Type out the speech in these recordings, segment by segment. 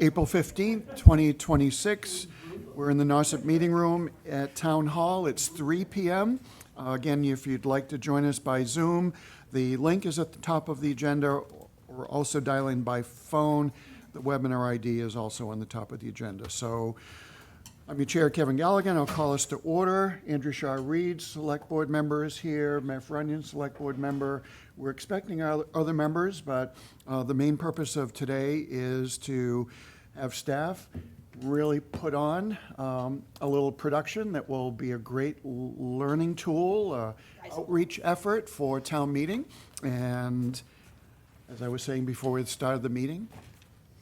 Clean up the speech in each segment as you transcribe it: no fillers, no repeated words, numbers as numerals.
April 15th, 2026. We're in the Nauset Meeting Room at Town Hall. It's 3 p.m. Again, if you'd like to join us by Zoom, the link is at the top of the agenda. We're also dialing by phone. The webinar ID is also on the top of the agenda. So I'm your chair, Kevin Galligan. I'll call us to order. Andrew Shaw Reed, Select Board member, is here. Matt Runyon, Select Board member. We're expecting our other members, but the main purpose of today is to have staff really put on a little production that will be a great learning tool, outreach effort for town meeting. And as I was saying before we started the meeting,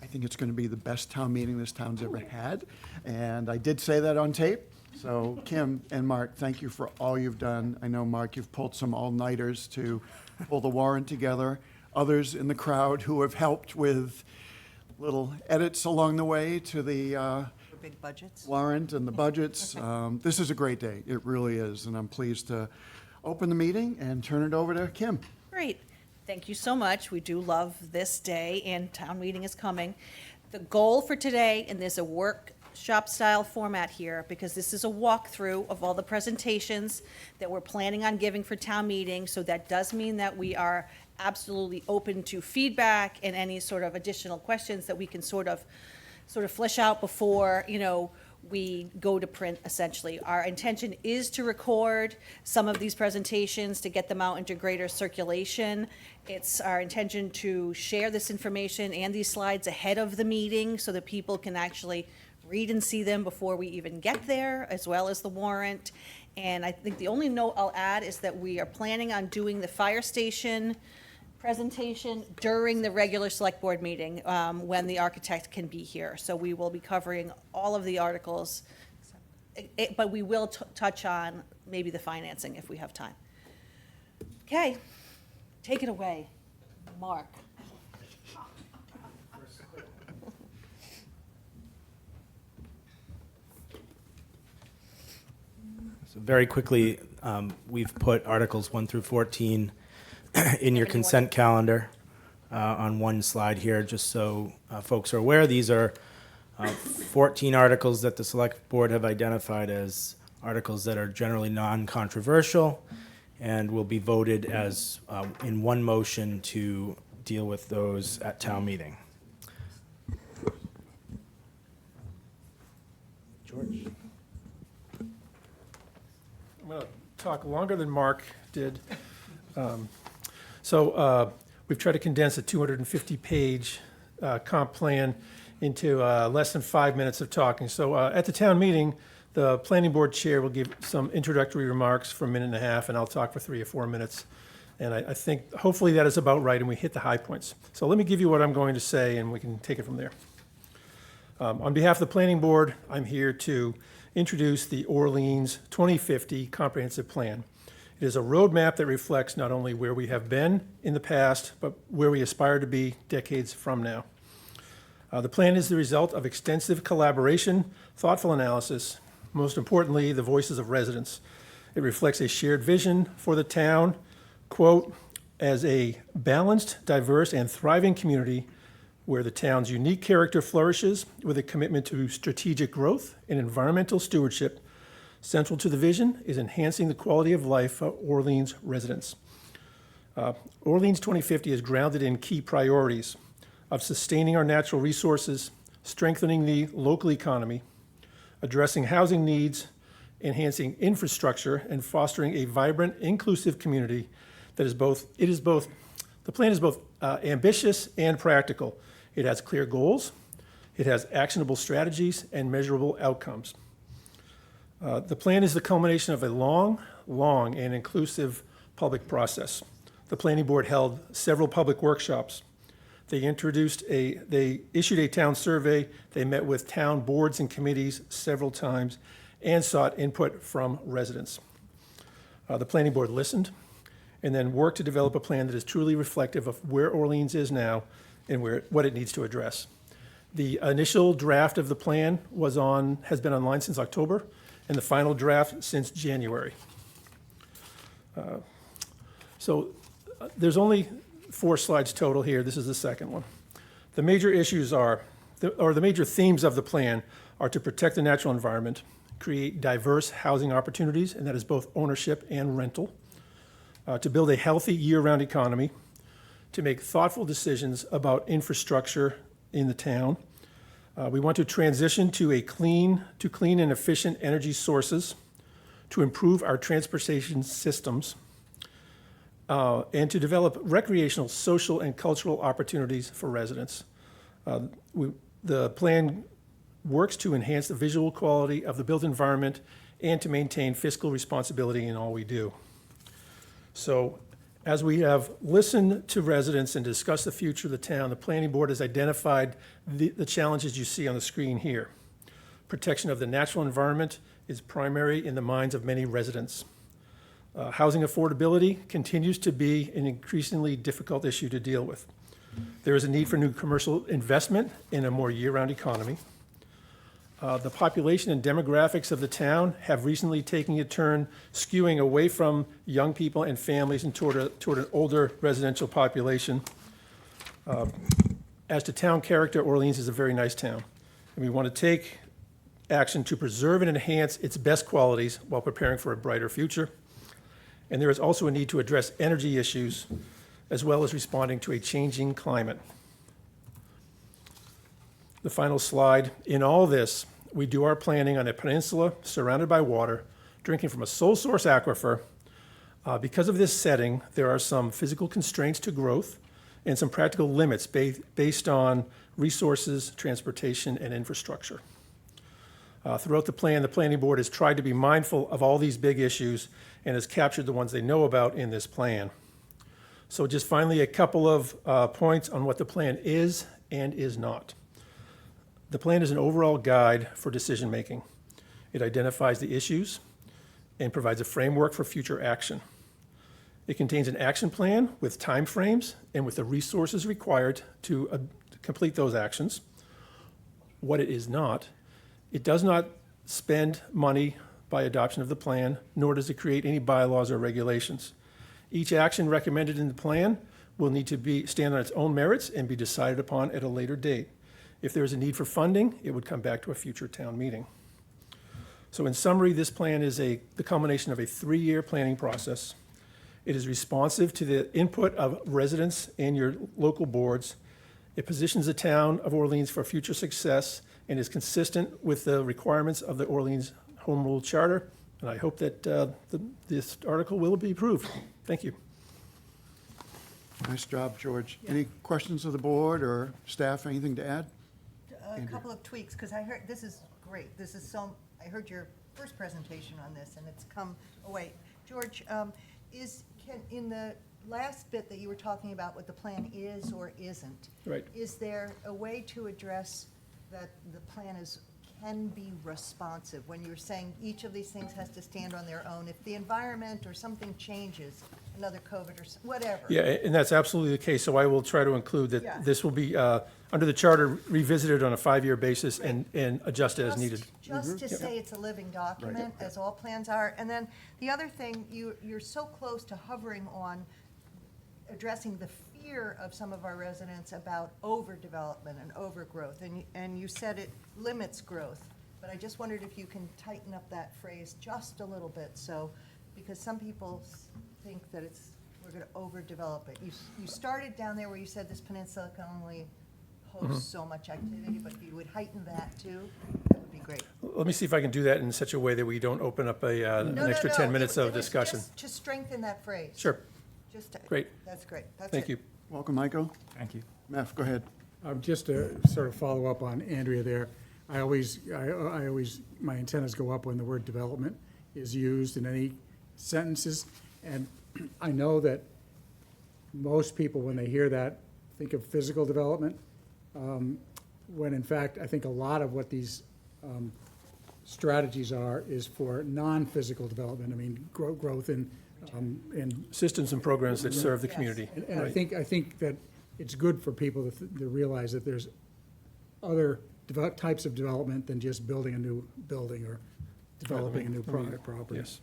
I think it's going to be the best town meeting this town's ever had. And I did say that on tape. So Kim and Mark, thank you for all you've done. I know, Mark, you've pulled some all-nighters to pull the warrant together. Others in the crowd who have helped with little edits along the way to the Big budgets. warrant and the budgets. This is a great day. It really is. And I'm pleased to open the meeting and turn it over to Kim. Great. Thank you so much. We do love this day, and town meeting is coming. The goal for today, and there's a workshop-style format here, because this is a walkthrough of all the presentations that we're planning on giving for town meeting, so that does mean that we are absolutely open to feedback and any sort of additional questions that we can sort of flesh out before, we go to print, essentially. Our intention is to record some of these presentations to get them out into greater circulation. It's our intention to share this information and these slides ahead of the meeting so that people can actually read and see them before we even get there, as well as the warrant. And I think the only note I'll add is that we are planning on doing the fire station presentation during the regular select board meeting, when the architect can be here. So we will be covering all of the articles, but we will touch on maybe the financing if we have time. Okay, take it away, Mark. So very quickly, we've put Articles 1 through 14 in your consent calendar on one slide here, just so folks are aware. These are 14 articles that the Select Board have identified as articles that are generally non-controversial and will be voted as in one motion to deal with those at town meeting. George? I'm going to talk longer than Mark did. So we've tried to condense a 250-page comp plan into less than 5 minutes of talking. So at the town meeting, the planning board chair will give some introductory remarks for a minute and a half, and I'll talk for 3 or 4 minutes. And I think hopefully that is about right, and we hit the high points. So let me give you what I'm going to say, and we can take it from there. On behalf of the planning board, I'm here to introduce the Orleans 2050 Comprehensive Plan. It is a roadmap that reflects not only where we have been in the past, but where we aspire to be decades from now. The plan is the result of extensive collaboration, thoughtful analysis, most importantly, the voices of residents. It reflects a shared vision for the town, quote, as a balanced, diverse, and thriving community where the town's unique character flourishes with a commitment to strategic growth and environmental stewardship. Central to the vision is enhancing the quality of life for Orleans residents. Orleans 2050 is grounded in key priorities of sustaining our natural resources, strengthening the local economy, addressing housing needs, enhancing infrastructure, and fostering a vibrant, inclusive community that is the plan is both ambitious and practical. It has clear goals, it has actionable strategies, and measurable outcomes. The plan is the culmination of a long and inclusive public process. The planning board held several public workshops. They issued a town survey. They met with town boards and committees several times and sought input from residents. The planning board listened and then worked to develop a plan that is truly reflective of where Orleans is now and what it needs to address. The initial draft of the plan has been online since October, and the final draft since January. There's only 4 slides total here. This is the second one. The major issues are the major themes of the plan are to protect the natural environment, create diverse housing opportunities, and that is both ownership and rental, to build a healthy year-round economy, to make thoughtful decisions about infrastructure in the town. We want to transition to clean and efficient energy sources, to improve our transportation systems, and to develop recreational, social, and cultural opportunities for residents. The plan works to enhance the visual quality of the built environment and to maintain fiscal responsibility in all we do. So, as we have listened to residents and discussed the future of the town, the planning board has identified the challenges you see on the screen here. Protection of the natural environment is primary in the minds of many residents. Housing affordability continues to be an increasingly difficult issue to deal with. There is a need for new commercial investment in a more year-round economy. The population and demographics of the town have recently taken a turn skewing away from young people and families and toward an older residential population. As to town character, Orleans is a very nice town, and we want to take action to preserve and enhance its best qualities while preparing for a brighter future. And there is also a need to address energy issues as well as responding to a changing climate. The final slide. In all this, we do our planning on a peninsula surrounded by water, drinking from a sole source aquifer. Because of this setting, there are some physical constraints to growth and some practical limits based on resources, transportation, and infrastructure. Throughout the plan, the planning board has tried to be mindful of all these big issues and has captured the ones they know about in this plan. So just finally, a couple of points on what the plan is and is not. The plan is an overall guide for decision-making. It identifies the issues and provides a framework for future action. It contains an action plan with timeframes and with the resources required to complete those actions. What it is not, it does not spend money by adoption of the plan, nor does it create any bylaws or regulations. Each action recommended in the plan will need to stand on its own merits and be decided upon at a later date. If there is a need for funding, it would come back to a future town meeting. So in summary, this plan is the culmination of a 3-year planning process. It is responsive to the input of residents and your local boards. It positions the town of Orleans for future success and is consistent with the requirements of the Orleans Home Rule Charter. And I hope that this article will be approved. Thank you. Nice job, George. Any questions of the board or staff, anything to add? A couple of tweaks, because I heard, this is great. I heard your first presentation on this, and it's come away. George, in the last bit that you were talking about what the plan is or isn't, Right. is there a way to address that the plan can be responsive? When you're saying each of these things has to stand on their own, if the environment or something changes, another COVID or whatever. Yeah, and that's absolutely the case. So I will try to include Yeah. that this will be, under the charter, revisited on a 5-year basis and adjusted as needed. Just to say it's a living document, as all plans are. And then the other thing, you're so close to hovering on addressing the fear of some of our residents about overdevelopment and overgrowth. And you said it limits growth. But I just wondered if you can tighten up that phrase just a little bit, because some people think that we're going to overdevelop it. You started down there where you said this peninsula can only host so much activity, but if you would heighten that too, that would be great. Let me see if I can do that in such a way that we don't open up an extra 10 minutes of discussion. Just to strengthen that phrase. Sure, Great. That's great. That's thank it. you. Welcome, Michael. Thank you. Meph, go ahead. Just to sort of follow up on Andrea there, I always, my antennas go up when the word development is used in any sentences. And I know that most people, when they hear that, think of physical development, when in fact, I think a lot of what these strategies are is for non-physical development. I mean, growth in Systems and programs that serve the Yes. community. And I think that it's good for people to realize that there's other types of development than just building a new building or developing a new private property. Yes.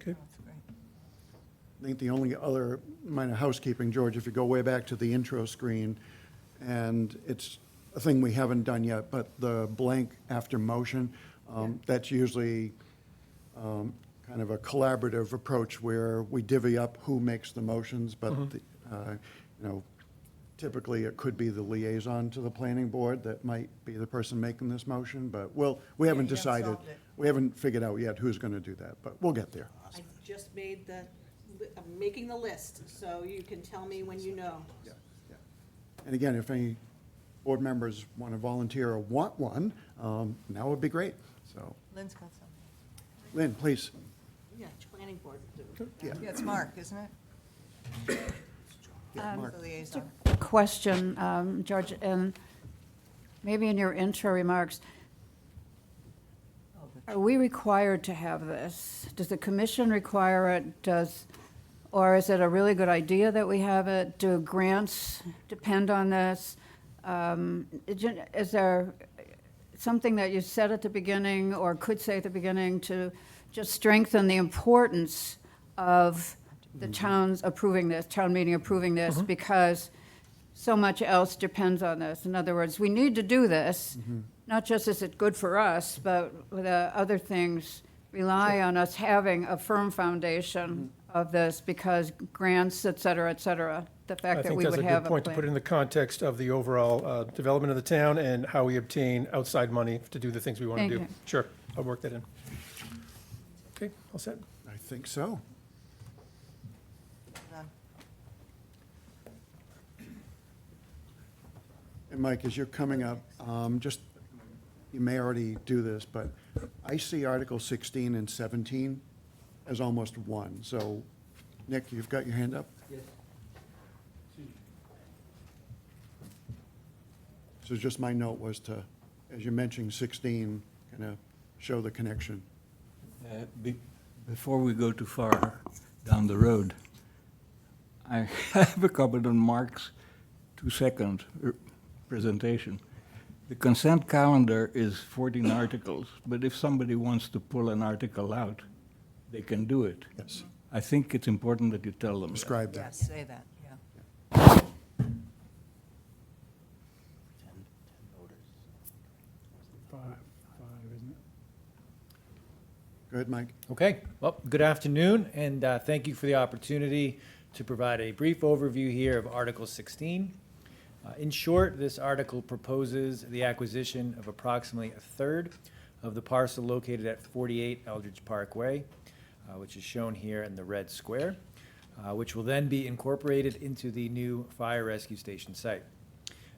Okay. That's great. I think the only other minor housekeeping, George, if you go way back to the intro screen, and it's a thing we haven't done yet, but the blank after motion, that's usually kind of a collaborative approach where we divvy up who makes the motions, but, you know, typically it could be the liaison to the planning board that might be the person making this motion, but we haven't you haven't decided. solved it. We haven't figured out yet who's going to do that, but we'll get there. I just made I'm making the list, so you can tell me when you know. Yeah, yeah. And again, if any board members want to volunteer or want one, now would be great, so. Lynn's got something. Lynn, please. Yeah, planning board will do. Yeah, Yeah, it's Mark, isn't it? yeah, Mark. The liaison. Question, George, and maybe in your intro remarks, are we required to have this? Does the commission require it? Or is it a really good idea that we have it? Do grants depend on this? Is there something that you said at the beginning or could say at the beginning to just strengthen the importance of the town's approving this, town meeting approving this, because so much else depends on this? In other words, we need to do this, not just is it good for us, but the other things rely on us having a firm foundation of this, because grants, et cetera, the fact that we would have I think that's a good point to put in the context of the overall development of the town and how we obtain outside money to do the things we want to Thank do. you. Sure, I'll work that in. Okay, all set. I think so. Done. And Mike, as you're coming up, just, you may already do this, but I see Article 16 and 17 as almost one. So, Nick, you've got your hand up? Yes. So just my note was to, as you're mentioning 16, kind of show the connection. Before we go too far down the road, I have a comment on Mark's 2-second presentation. The consent calendar is 14 articles, but if somebody wants to pull an article out, they can do it. Yes, I think it's important that you tell them that. describe that. Yes, say that, yeah. Five, isn't it? Go ahead, Mike. Okay, well, good afternoon, and thank you for the opportunity to provide a brief overview here of Article 16. In short, this article proposes the acquisition of approximately a third of the parcel located at 48 Eldridge Parkway, which is shown here in the red square, which will then be incorporated into the new fire rescue station site.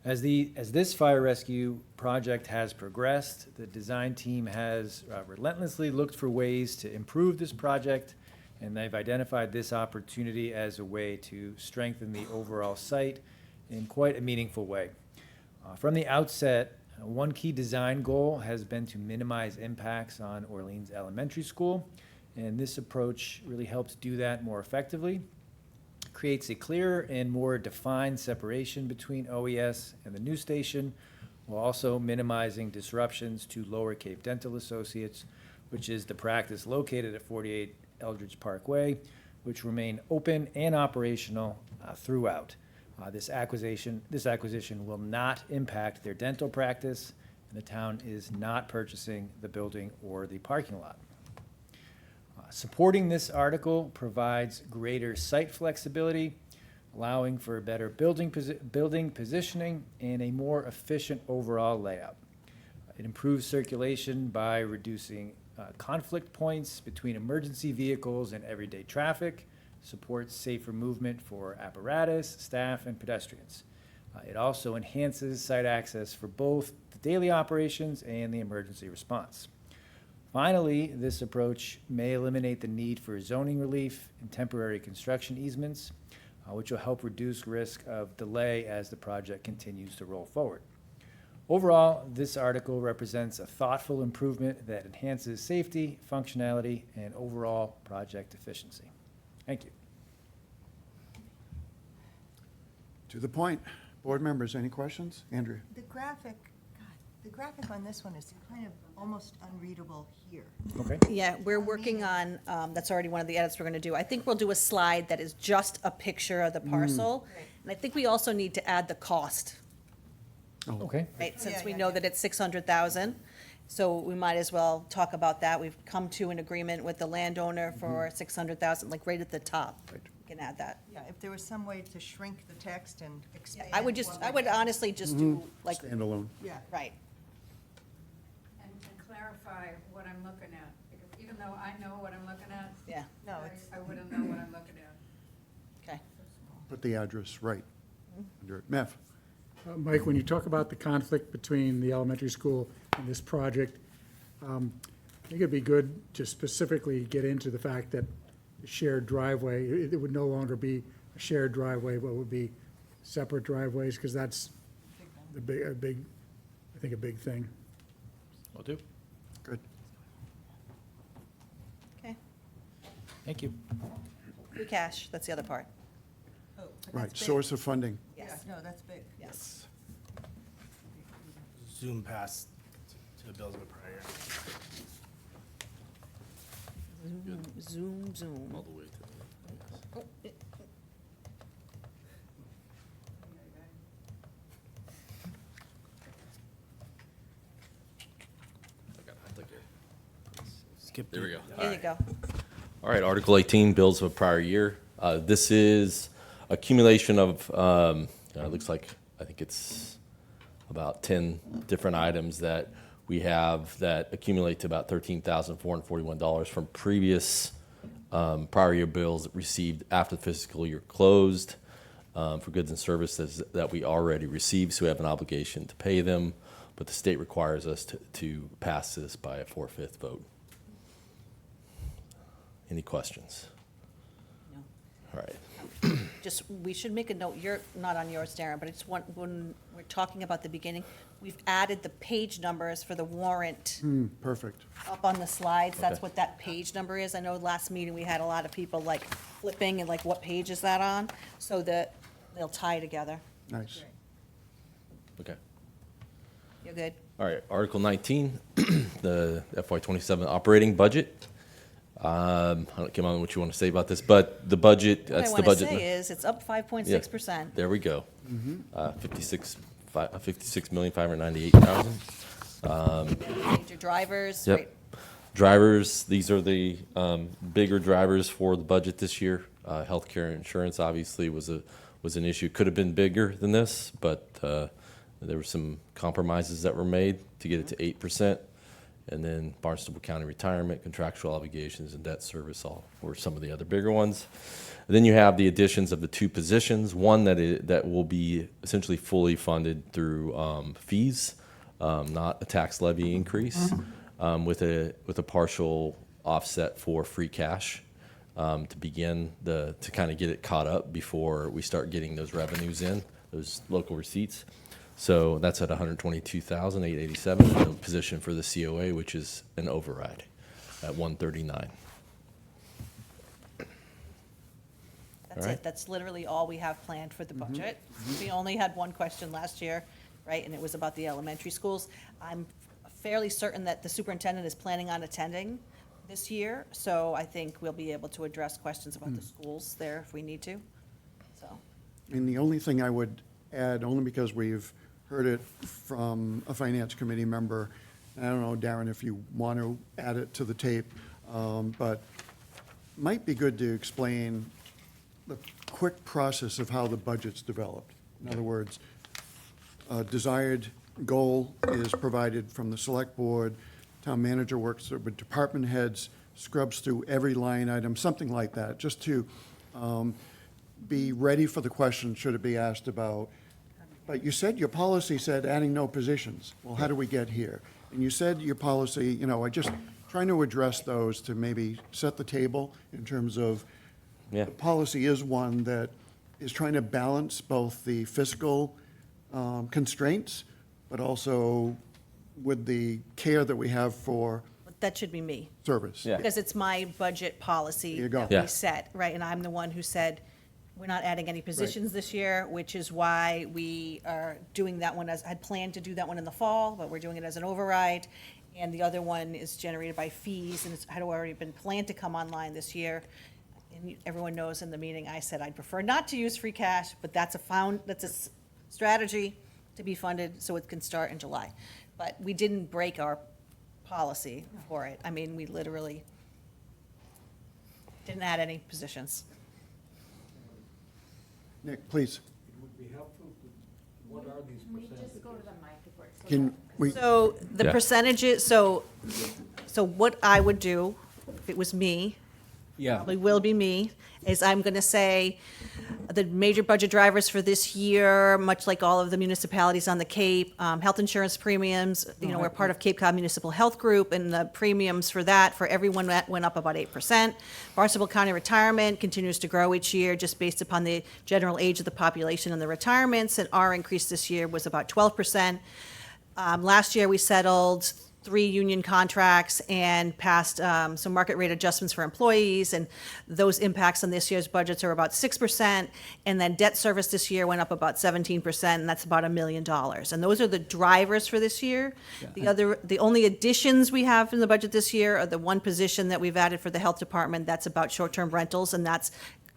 As this fire rescue project has progressed, the design team has relentlessly looked for ways to improve this project, and they've identified this opportunity as a way to strengthen the overall site in quite a meaningful way. From the outset, one key design goal has been to minimize impacts on Orleans Elementary School, and this approach really helps do that more effectively. Creates a clearer and more defined separation between OES and the new station, while also minimizing disruptions to Lower Cape Dental Associates, which is the practice located at 48 Eldridge Parkway, which remain open and operational throughout. This acquisition will not impact their dental practice, and the town is not purchasing the building or the parking lot. Supporting this article provides greater site flexibility, allowing for better building positioning and a more efficient overall layout. It improves circulation by reducing conflict points between emergency vehicles and everyday traffic, supports safer movement for apparatus, staff, and pedestrians. It also enhances site access for both the daily operations and the emergency response. Finally, this approach may eliminate the need for zoning relief and temporary construction easements, which will help reduce risk of delay as the project continues to roll forward. Overall, this article represents a thoughtful improvement that enhances safety, functionality, and overall project efficiency. Thank you. To the point. Board members, any questions? Andrea? The graphic on this one is kind of almost unreadable here. Okay. Yeah, we're working on, that's already one of the edits we're gonna do. I think we'll do a slide that is just a picture of the parcel. Right. And I think we also need to add the cost Okay. right? Since Yeah, we yeah, know yeah. that it's 600,000. So we might as well talk about that. We've come to an agreement with the landowner for 600,000, like right at the top. We can add that. Yeah, if there was some way to shrink the text and Yeah, expand. I would honestly just do like, Standalone. Yeah. right. And clarify what I'm looking at, because even though I know what I'm looking at, Yeah, No, it's, I wouldn't know what I'm looking at. okay. Put the address right under it. Meth? Mike, when you talk about the conflict between the elementary school and this project, I think it'd be good to specifically get into the fact that the shared driveway, it would no longer be a shared driveway, but would be separate driveways, because that's I think a big thing. Will do. Good. Okay. Thank you. Free cash, that's the other part. oh, but Right, that's big. source of funding. Yeah, Yes, no, that's big. yes. Zoom past to the bills of a prior year. Zoom, zoom. All the way to Oh, it- Skip. There we go. There you go. All right, Article 18, bills of a prior year. This is accumulation of, it looks like, I think it's about 10 different items that we have that accumulate to about $13,441 from previous prior year bills received after the fiscal year closed for goods and services that we already received, so we have an obligation to pay them, but the state requires us to pass this by a 4/5 vote. Any questions? No. All right. Just, we should make a note, you're not on yours, Darren, but I just want, when we're talking about the beginning, we've added the page numbers for the warrant Perfect. up on the slides. That's Okay. what that page number is. I know last meeting, we had a lot of people like flipping and like, what page is that on? So that they'll tie together. Nice. Okay. You're good? All right, Article 19, the FY 27 operating budget. I don't care what you want to say about this, but the budget, What I that's the want to budget. say is, it's up 5.6%. There we go. 56,598,000. Major drivers, Yep. right? Drivers, these are the bigger drivers for the budget this year. Healthcare insurance obviously was an issue. Could have been bigger than this, but there were some compromises that were made to get it to 8%. And then Barnstable County retirement, contractual obligations, and debt service all were some of the other bigger ones. And then you have the additions of the two positions, one that will be essentially fully funded through fees, not a tax levy increase, with a partial offset for free cash to begin to kind of get it caught up before we start getting those revenues in, those local receipts. So that's at 122,887, the position for the COA, which is an override at 139. That's right. it. That's literally all we have planned for the budget. We only had one question last year, right, and it was about the elementary schools. I'm fairly certain that the superintendent is planning on attending this year, so I think we'll be able to address questions about the schools there if we need to, so. And the only thing I would add, only because we've heard it from a finance committee member, and I don't know, Darren, if you want to add it to the tape, but might be good to explain the quick process of how the budget's developed. In other words, a desired goal is provided from the select board, town manager works with department heads, scrubs through every line item, something like that, just to be ready for the question, should it be asked about. But you said your policy said adding no positions. Well, how do we get here? And you said your policy, I just trying to address those to maybe set the table in terms of Yeah. the policy is one that is trying to balance both the fiscal constraints, but also with the care that we have for That should be me. service. Yeah. Because it's my budget policy There you go. that Yeah. we set, right? And I'm the one who said, we're not adding any positions this year, which is why we are doing that one as, I had planned to do that one in the fall, but we're doing it as an override. And the other one is generated by fees, and it's had already been planned to come online this year. And everyone knows in the meeting, I said I'd prefer not to use free cash, but that's a strategy to be funded so it can start in July. But we didn't break our policy for it. I mean, we literally didn't add any positions. Nick, please. So the Yeah. percentages, so what I would do, if it was me, Yeah. probably will be me, is I'm going to say the major budget drivers for this year, much like all of the municipalities on the Cape, health insurance premiums, we're part of Cape Cod Municipal Health Group, and the premiums for that, for everyone, went up about 8%. Barnstable County retirement continues to grow each year, just based upon the general age of the population and the retirements, and our increase this year was about 12%. Last year, we settled 3 union contracts and passed some market rate adjustments for employees, and those impacts on this year's budgets are about 6%. And then debt service this year went up about 17%, and that's about $1 million. And those are the drivers for this year. The only additions we have in the budget this year are the one position that we've added for the health department, that's about short-term rentals, and that's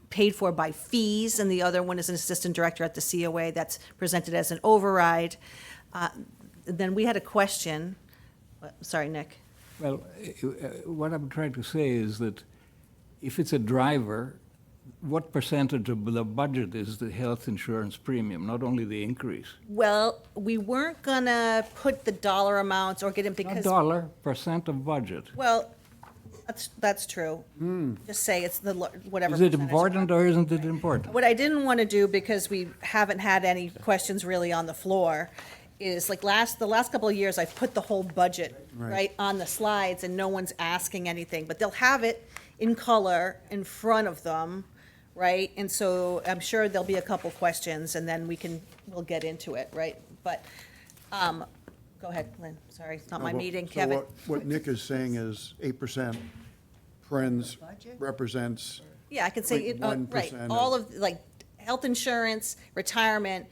paid for by fees, and the other one is an assistant director at the COA that's presented as an override. Then we had a question. Sorry, Nick. Well, what I'm trying to say is that if it's a driver, what percentage of the budget is the health insurance premium, not only the increase? Well, we weren't gonna put the dollar amounts or get them Not because, dollar, percent of budget. well, that's true. Just say it's whatever. Is it percentage. important or isn't it important? What I didn't want to do, because we haven't had any questions really on the floor, is like the last couple of years, I've put the whole budget, right, on the slides, and no one's asking anything, but they'll have it in color in front of them, right? And so I'm sure there'll be a couple questions, and then we'll get into it, right? But, go ahead, Lynn, sorry, it's not my Well, meeting, so Kevin. what Nick is saying is 8% Friends Budget? represents, Yeah, I could say, right, 0.1% all of, like, health insurance, retirement,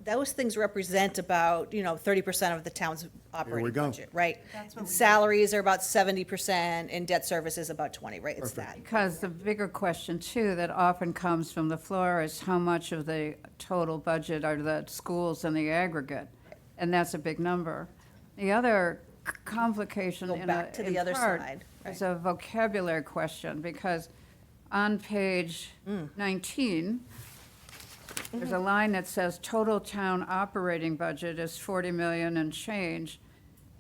those things represent about, 30% of the town's operating go. budget, right? That's what And we- salaries are about 70%, and debt service is about 20, right? It's that. Because the bigger question, too, that often comes from the floor is how much of the total budget are the schools in the aggregate? And that's a big number. The other complication Go in back to the other part side, is a vocabulary question, because on page 19, there's a line that says total town operating budget is 40 million and change.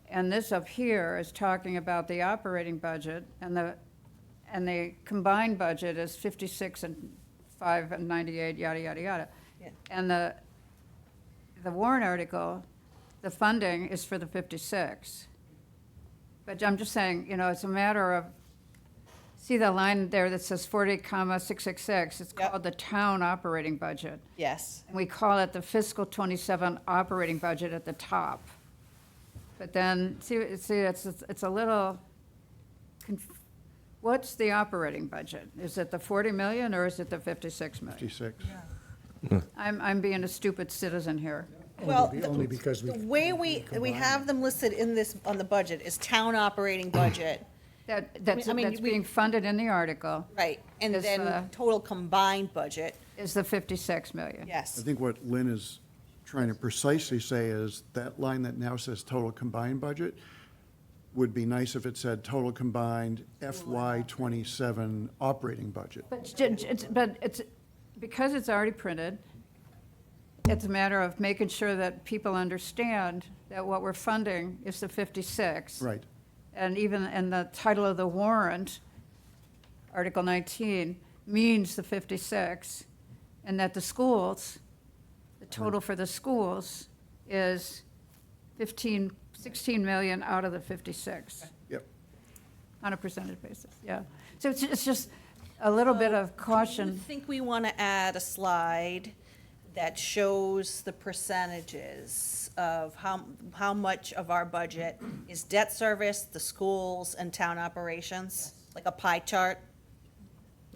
And this up here is talking about the operating budget, and the combined budget is 56 and 5 and 98, yada, yada, yada. Yeah. And the warrant article, the funding is for the 56. But I'm just saying, it's a matter of, see the line there that says 40,666, it's Yep. called the town operating budget. Yes. And we call it the fiscal '27 operating budget at the top. But then, see, it's a little, what's the operating budget? Is it the 40 million or is it the 56 million? 56. I'm being a stupid citizen here. Well, Only because the way we have them listed in this, on the budget, is town operating budget, That's I mean, we- being funded in the article right? And Is, then total combined budget, is the 56 million. I yes. think what Lynn is trying to precisely say is that line that now says total combined budget would be nice if it said total combined FY '27 operating budget. But it's, because it's already printed, it's a matter of making sure that people understand that what we're funding is the 56. Right. And even in the title of the warrant, Article 19, means the 56, and that the schools, the total for the schools is 16 million out of the 56, Yep. on a percentage basis, yeah. So it's just a little bit of I caution. think we want to add a slide that shows the percentages of how much of our budget is debt service, the schools, and town operations, like a pie chart.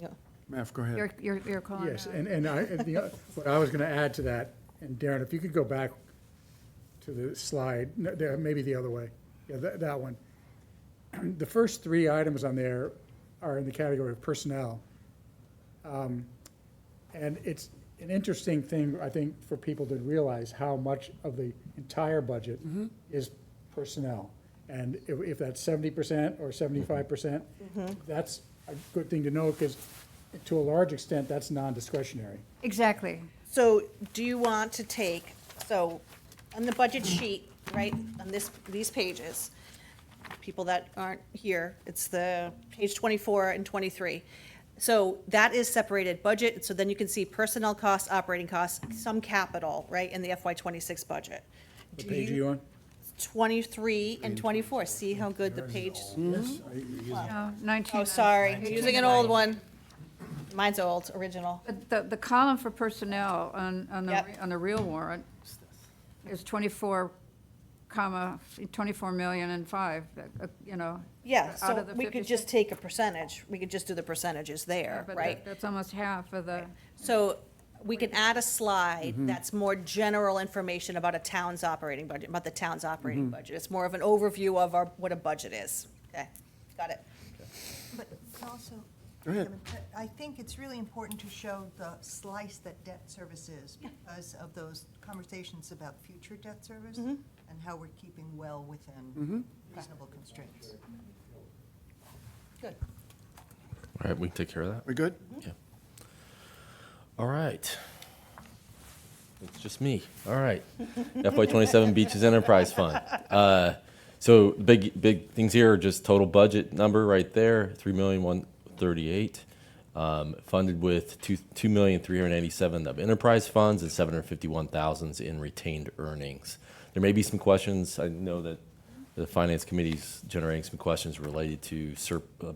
Yeah. Matt, go ahead. You're calling Yes, out. what I was going to add to that, and Darren, if you could go back to the slide, no, there, maybe the other way, yeah, that one. The first 3 items on there are in the category of personnel. And an interesting thing, I think, for people to realize how much of the entire budget is personnel. And if that's 70% or 75%, that's a good thing to know, because to a large extent, that's non-discretionary. Exactly. So do you want to take, so on the budget sheet, right, on these pages, people that aren't here, it's the page 24 and 23. So that is separated budget, so then you can see personnel costs, operating costs, some capital, right, in the FY '26 budget. What page are you on? 23 and 24, see how good the page, No, 19. oh, sorry, I'm using an old one. Mine's old, original. But the column for personnel on Yep. the real warrant is 24 million and 5, you know. Yeah, out so of the we could 56. just take a percentage, we could just do the percentages there, But right? that's almost half of the, So we can add a slide that's more general information about a town's operating budget, about the town's operating budget. It's more of an overview of what a budget is. Okay, got it. But also, Go ahead. I think it's really important to show the slice that debt service is because of those conversations about future debt service and how we're keeping well within reasonable constraints. Good. All right, we can take care of that. We good? Yeah. All right. It's just me. All right. FY '27 Beaches Enterprise Fund. So big things here are just total budget number right there, 3,138,000. Funded with 2,387,000 of enterprise funds and 751,000 in retained earnings. There may be some questions. I know that the Finance Committee's generating some questions related to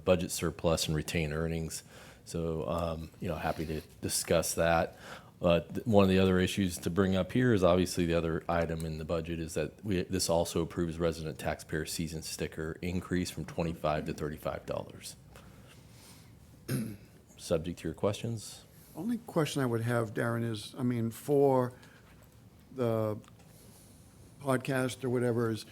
budget surplus and retained earnings. So, happy to discuss that. One of the other issues to bring up here is obviously the other item in the budget is that this also approves resident taxpayer season sticker increase from $25 to $35. Subject to your questions. Only question I would have, Darren, is, I mean, for the podcast or whatever, is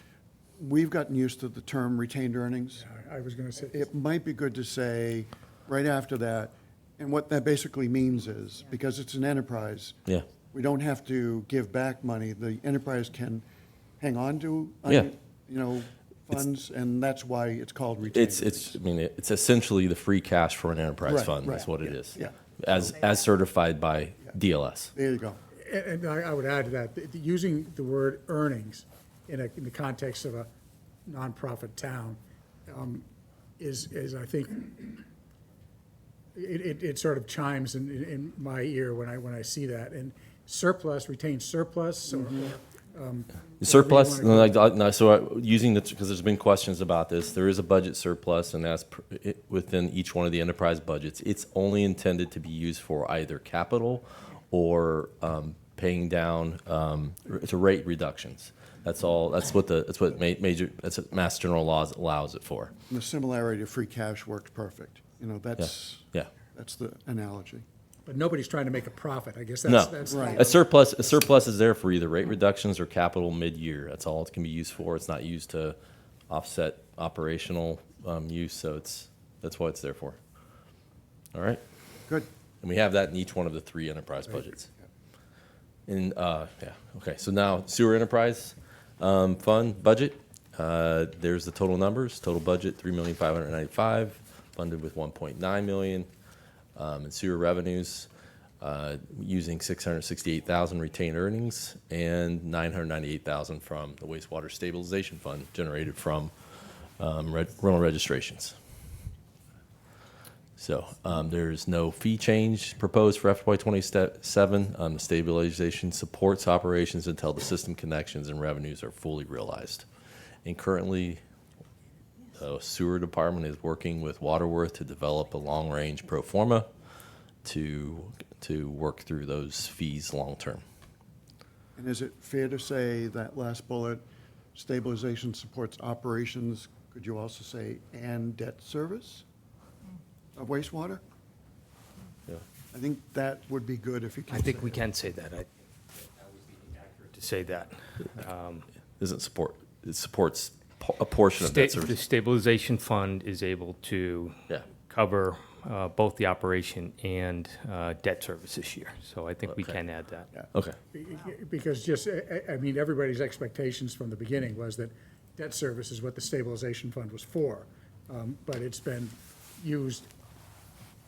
we've gotten used to the term retained earnings. I was going to say, It might be good to say right after that, and what that basically means is, because it's an enterprise, Yeah. we don't have to give back money. The enterprise can hang on to, Yeah. funds, and that's why it's called retained. It's essentially the free cash for an enterprise Right, fund. That's right, what it yeah, is. yeah. As certified by DLS. There you go. and I would add to that, using the word earnings in the context of a nonprofit town is I think, it sort of chimes in my ear when I see that. And surplus, retained surplus, or Surplus, Whatever you no, using because there's been questions about this, there is a budget surplus, and that's within each one of the enterprise budgets. It's only intended to be used for either capital or paying down to rate reductions. That's all. That's what Mass General Laws allows it for. And the similarity to free cash works perfect. That's Yeah. that's the analogy. but nobody's trying to make a profit. I guess No. that's. Right. A surplus is there for either rate reductions or capital mid-year. That's all it can be used for. It's not used to offset operational use, so that's what it's there for. All right? Good. And we have that in each one of the three enterprise budgets. Okay, so now sewer enterprise fund budget. There's the total numbers. Total budget, $3,595,000, funded with $1.9 million. And sewer revenues, using $668,000 retained earnings and $998,000 from the wastewater stabilization fund generated from rental registrations. So there's no fee change proposed for FY '27. The stabilization supports operations until the system connections and revenues are fully realized. And currently, the sewer department is working with Waterworth to develop a long-range pro forma to work through those fees long-term. And is it fair to say that last bullet, stabilization supports operations, could you also say, and debt service of wastewater? Yeah. I think that would be good if you can I think say we it. can say that. That would be accurate to say that. Doesn't support, it supports a portion of debt The service. stabilization fund is able to Yeah. cover both the operation and debt service this year. So I think we Okay. can add that. Okay. Because just, I mean, everybody's expectations from the beginning was that debt service is what the stabilization fund was for. But it's been used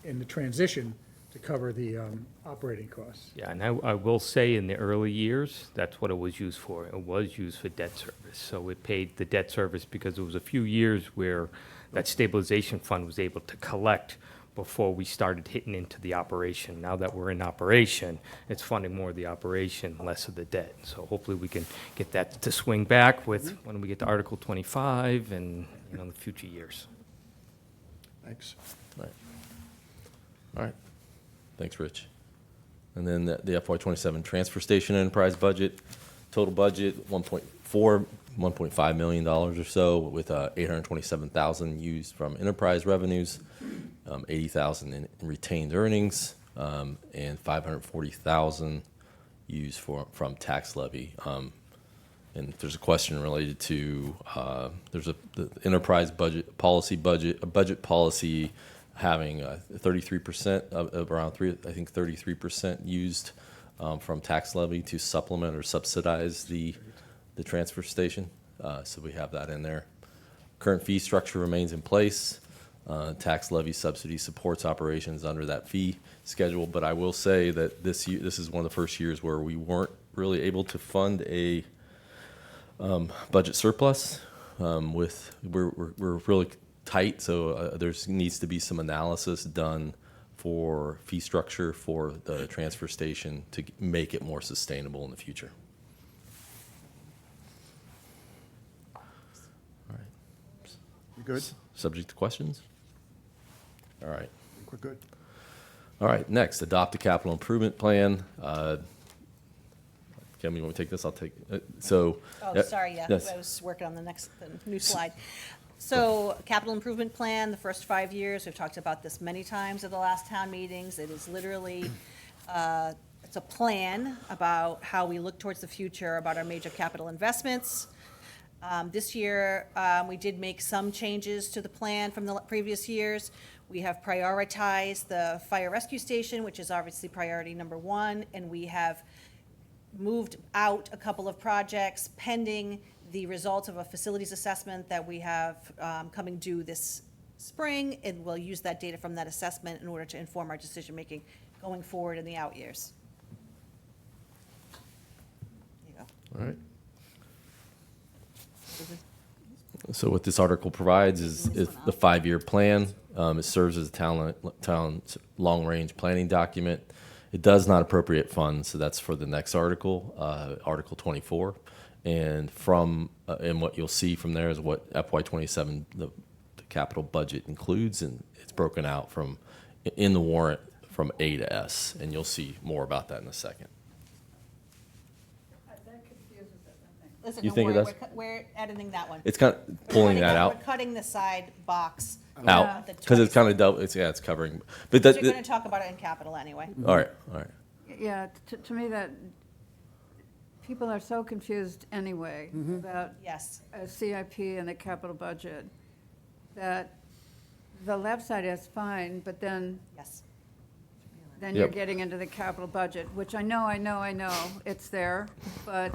in the transition to cover the operating costs. Yeah, and I will say in the early years, that's what it was used for. It was used for debt service. So it paid the debt service because there was a few years where that stabilization fund was able to collect before we started hitting into the operation. Now that we're in operation, it's funding more of the operation, less of the debt. So hopefully we can get that to swing back with when we get to Article 25 and, the future years. Thanks. All right. Thanks, Rich. And then the FY '27 transfer station enterprise budget, total budget, $1.5 million or so, with $827,000 used from enterprise revenues, $80,000 in retained earnings, and $540,000 used from tax levy. And there's a question related to, the enterprise budget policy having 33% of around 33% used from tax levy to supplement or subsidize the transfer station. So we have that in there. Current fee structure remains in place. Tax levy subsidy supports operations under that fee schedule. But I will say that this is one of the first years where we weren't really able to fund a budget surplus. We're really tight, so there needs to be some analysis done for fee structure for the transfer station to make it more sustainable in the future. All right. You good? Subject to questions? All right. I think we're good. All right, next, adopt a capital improvement plan. Kim, you want to take this? I'll take it. Oh, sorry, yeah, Yes. I was working on the new slide. So, capital improvement plan, the first 5 years, we've talked about this many times at the last town meetings. It is literally, it's a plan about how we look towards the future, about our major capital investments. This year, we did make some changes to the plan from the previous years. We have prioritized the fire rescue station, which is obviously priority number one, and we have moved out a couple of projects pending the results of a facilities assessment that we have coming due this spring, and we'll use that data from that assessment in order to inform our decision-making going forward in the out years. There you go. All right. So what this article provides is the 5-year plan. It serves as a town's long-range planning document. It does not appropriate funds, so that's for the next article, Article 24. And and what you'll see from there is what FY '27 the capital budget includes, and it's broken out in the warrant from A to S, and you'll see more about that in a second. Listen, You don't think it worry, does? we're editing that one. It's kind of pulling that out. We're cutting the side box. Out, the because it's 20. kind of double, it's covering, but We're that, going to talk about it in capital anyway. all right, Yeah, to me, that, people are so confused anyway about Yes. a CIP and the capital budget, that the left side is fine, but then Yes. you're Yep. getting into the capital budget, which I know, it's there, but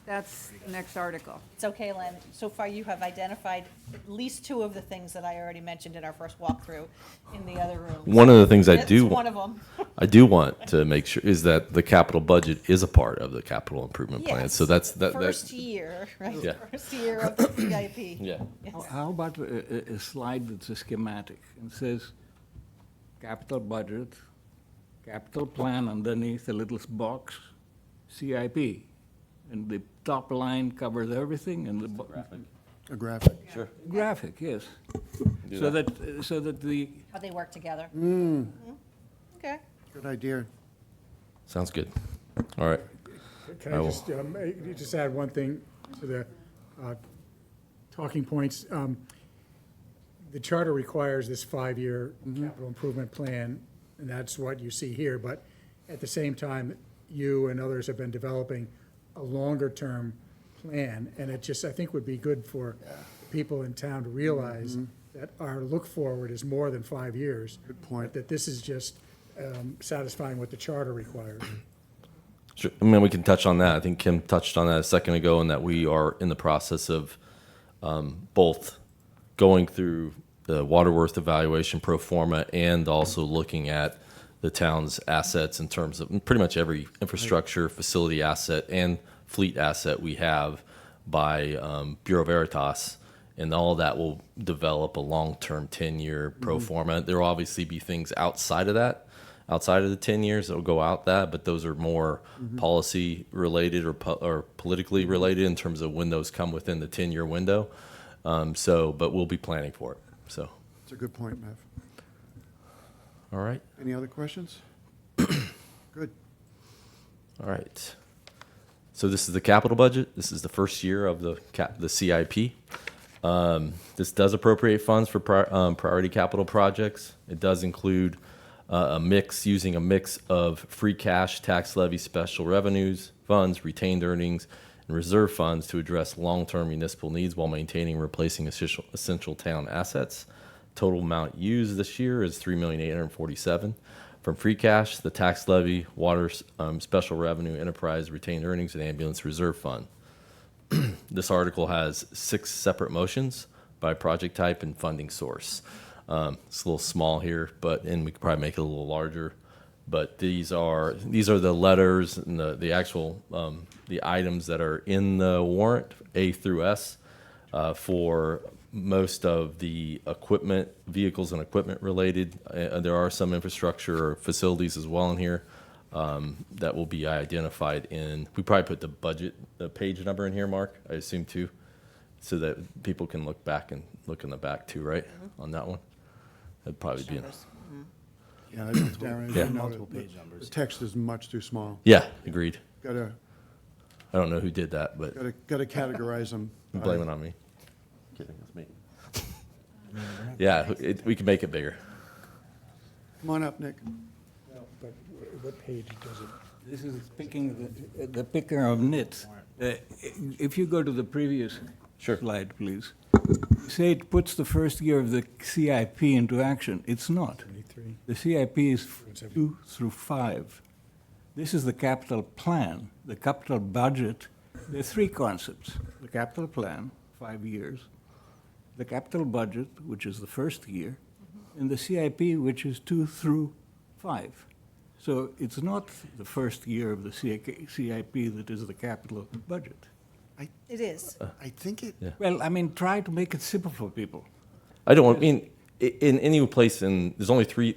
that's the next article. It's okay, Len. So far, you have identified at least 2 of the things that I already mentioned in our first walkthrough in the other room. One of the things I That's do one want, of them. I do want to make sure is that the capital budget is a part of the capital improvement plan. So that's First year, right? Yeah. First year of the CIP. Yeah. Yes. How about a slide that's a schematic and says capital budget, capital plan underneath a little box, CIP. And the top line covers everything and the A graphic. Sure. graphic, yes. Do So that. that How they work together. Okay. Good idea. Sounds good. All right. Can I I will. just add one thing to the talking points? The charter requires this 5-year capital improvement plan, and that's what you see here. But at the same time, you and others have been developing a longer-term plan, and it just, I think, would be good for people in town to realize that our look forward is more than 5 years. Good point. That this is just satisfying what the charter requires. Sure. I mean, we can touch on that. I think Kim touched on that a second ago, and that we are in the process of both going through the Waterworth evaluation pro forma and also looking at the town's assets in terms of pretty much every infrastructure, facility asset, and fleet asset we have by Bureau Veritas. And all that will develop a long-term 10-year pro forma. There will obviously be things outside of that, outside of the 10 years that will go out that, but those are more policy related or politically related in terms of when those come within the 10-year window. But we'll be planning for it. So, It's a good point, Mev. all right, Any other questions? Good. all right. So this is the capital budget. This is the first year of the CIP. This does appropriate funds for priority capital projects. It does include using a mix of free cash, tax levy, special revenues, funds, retained earnings, and reserve funds to address long-term municipal needs while maintaining and replacing essential town assets. Total amount used this year is $3,847,000 from free cash, the tax levy, water, special revenue, enterprise, retained earnings, and ambulance reserve fund. This article has 6 separate motions by project type and funding source. It's a little small here, and we could probably make it a little larger. But these are the letters and the actual the items that are in the warrant A through S for most of the equipment, vehicles and equipment related. There are some infrastructure or facilities as well in here. That will be identified in, we probably put the page number in here, Mark, I assume too, so that people can look back and look in the back too, right, on that one? That'd probably be, Yeah, I don't, Darren, Yeah. I know Multiple the- page numbers. The text is much too small. yeah, agreed. Gotta I don't know who did that, but categorize them. blame it on me. Kidding, it's me. Yeah, we can make it bigger. Come on up, Nick. But what page does it? This is picking the picker of nits. If you go to the previous Sure. slide, please. Say it puts the first year of the CIP into action. It's not. The CIP is 2 through 5. This is the capital plan, the capital budget. There are 3 concepts. The capital plan, 5 years, the capital budget, which is the first year, and the CIP, which is 2 through 5. So it's not the first year of the CIP that is the capital budget. It is. I think it, Well, I mean, try to make it simple for people. I don't, I mean, in any place, there's only 3,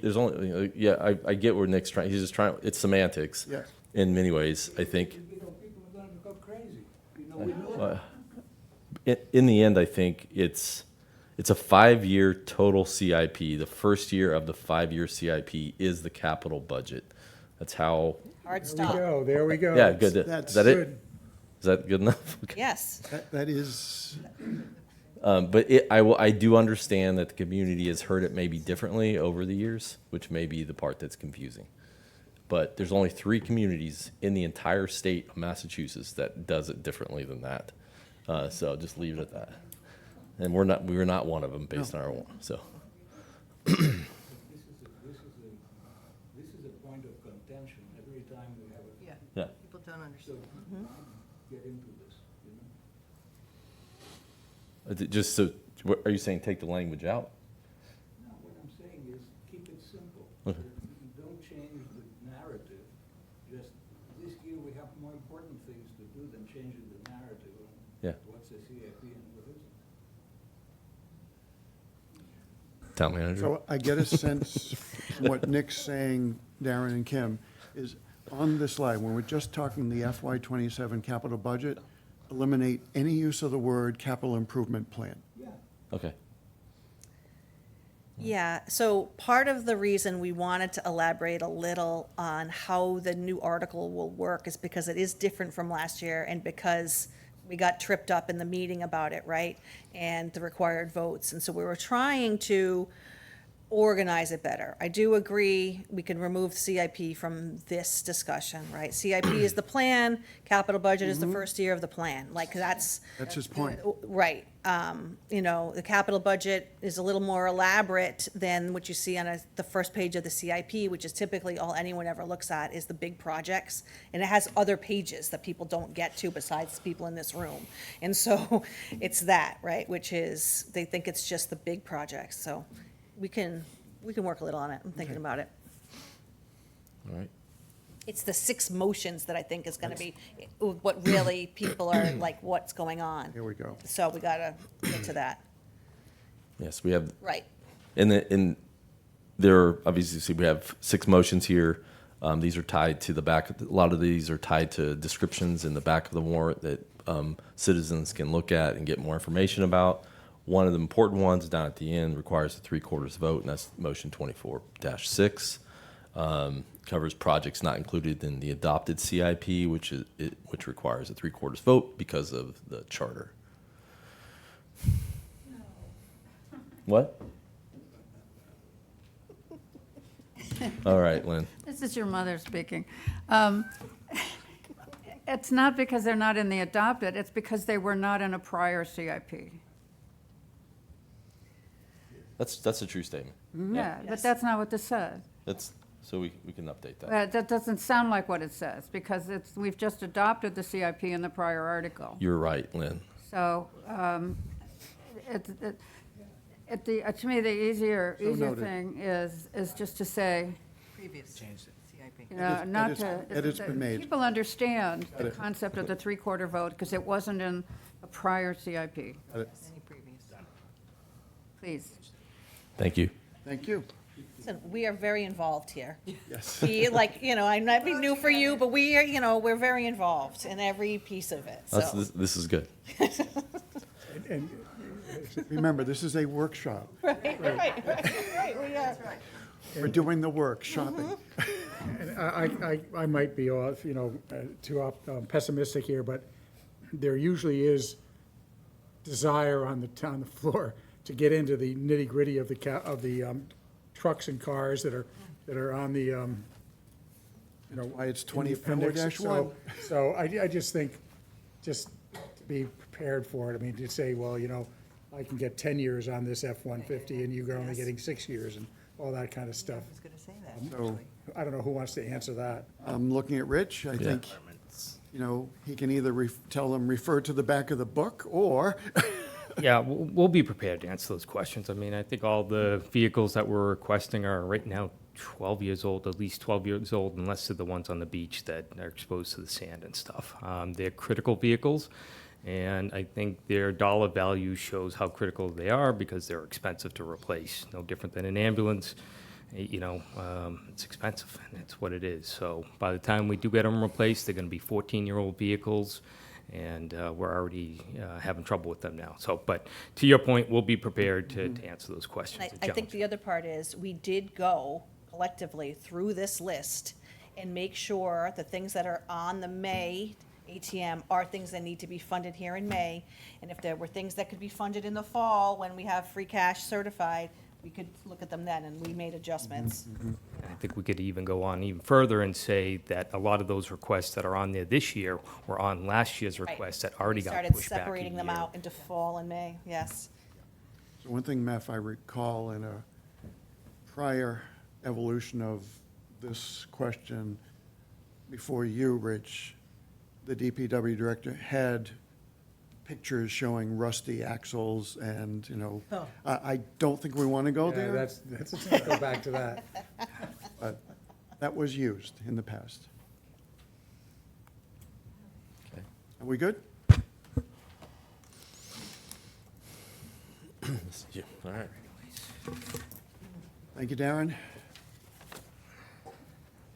I get where Nick's trying, he's just trying, it's semantics. Yeah. In many ways, I think. You know, people are going to go crazy. You know, we know In the end, I think it's a 5-year total CIP. The first year of the 5-year CIP is the capital budget. That's how, Hard There we stop. go, there we go. yeah, good. That's Is that it? good. Is that good enough? Okay. Yes. that is, But I do understand that the community has heard it maybe differently over the years, which may be the part that's confusing. But there's only 3 communities in the entire state of Massachusetts that does it differently than that. So I'll just leave it at that. And we were not one of them based on our, so. this is a point of contention every time we have a. Yeah, Yeah. people don't understand. Get into this, you know? Just so, are you saying take the language out? No, what I'm saying is keep it simple. Okay. Don't change the narrative. Just this year we have more important things to do than changing the narrative on Yeah. what's the CIP and what isn't. Town manager? so I get a sense from what Nick's saying, Darren and Kim, is on this slide, when we're just talking the FY '27 capital budget, eliminate any use of the word capital improvement plan. Yeah. Okay. Yeah, so part of the reason we wanted to elaborate a little on how the new article will work is because it is different from last year and because we got tripped up in the meeting about it, right? And the required votes. And so we were trying to organize it better. I do agree, we can remove CIP from this discussion, right? CIP is the plan, capital budget is the first year of the plan, like, that's, That's his point. right. You know, the capital budget is a little more elaborate than what you see on the first page of the CIP, which is typically all anyone ever looks at is the big projects. And it has other pages that people don't get to besides people in this room. And so it's that, right, which is, they think it's just the big projects, so we can work a little on it. I'm thinking about it. All right. It's the 6 motions that I think is gonna be what really people are like, what's going on? Here we go. So we gotta get to that, Yes, we have, right. in there, obviously, see, we have 6 motions here. These are tied to the back, a lot of these are tied to descriptions in the back of the warrant that citizens can look at and get more information about. One of the important ones down at the end requires a 3/4 vote, and that's motion 24-6. Covers projects not included in the adopted CIP, which requires a 3/4 vote because of the charter. What? All right, Lynn. This is your mother speaking. It's not because they're not in the adopted, it's because they were not in a prior CIP. That's a true statement. Yeah, but that's not what this says. So we can update that. That doesn't sound like what it says, because we've just adopted the CIP in the prior article. You're right, Lynn. So, to me, the easier noted. thing is just to say, Previous CIP. you know, not to. Edit's been made. People understand the concept of the 3/4 vote, because it wasn't in a prior CIP. Any previous. Please. Thank you. Thank you. Listen, we are very involved here. Yes. We, like, you know, I might be new for you, but we are, you know, we're very involved in every piece of it, so. This is good. And Remember, this is a workshop. Right, we are. We're doing the work, shopping. And I might be off, too pessimistic here, but there usually is desire on the floor to get into the nitty-gritty of the trucks and cars that are on the, Why it's in the appendix. 24-1. So I just think, just to be prepared for it, I mean, to say, well, I can get 10 years on this F-150 and you're only getting 6 years and all that kind of stuff. I was going to say that, So actually. I don't know who wants to answer that. I'm looking at Rich. I think, he can either tell them, refer to the back of the book, or Yeah, we'll be prepared to answer those questions. I mean, I think all the vehicles that we're requesting are right now 12 years old, at least 12 years old, unless they're the ones on the beach that are exposed to the sand and stuff. They're critical vehicles, and I think their dollar value shows how critical they are because they're expensive to replace. No different than an ambulance. It's expensive, and it's what it is. So by the time we do get them replaced, they're going to be 14-year-old vehicles, and we're already having trouble with them now. So, but to your point, we'll be prepared to answer those questions. And and I think challenges. the other part is, we did go collectively through this list and make sure the things that are on the May ATM are things that need to be funded here in May. And if there were things that could be funded in the fall, when we have free cash certified, we could look at them then, and we made adjustments. I think we could even go on even further and say that a lot of those requests that are on there this year were on last year's Right. requests that already We got started pushed back a separating them year. out into fall and May, yes. So one thing, Meph, I recall in a prior evolution of this question before you, Rich, the DPW director had pictures showing rusty axles and, I don't think we want to go Yeah, there. let's go back to that. But that was used in the past. Okay. Are we good? All right. Thank you, Darren.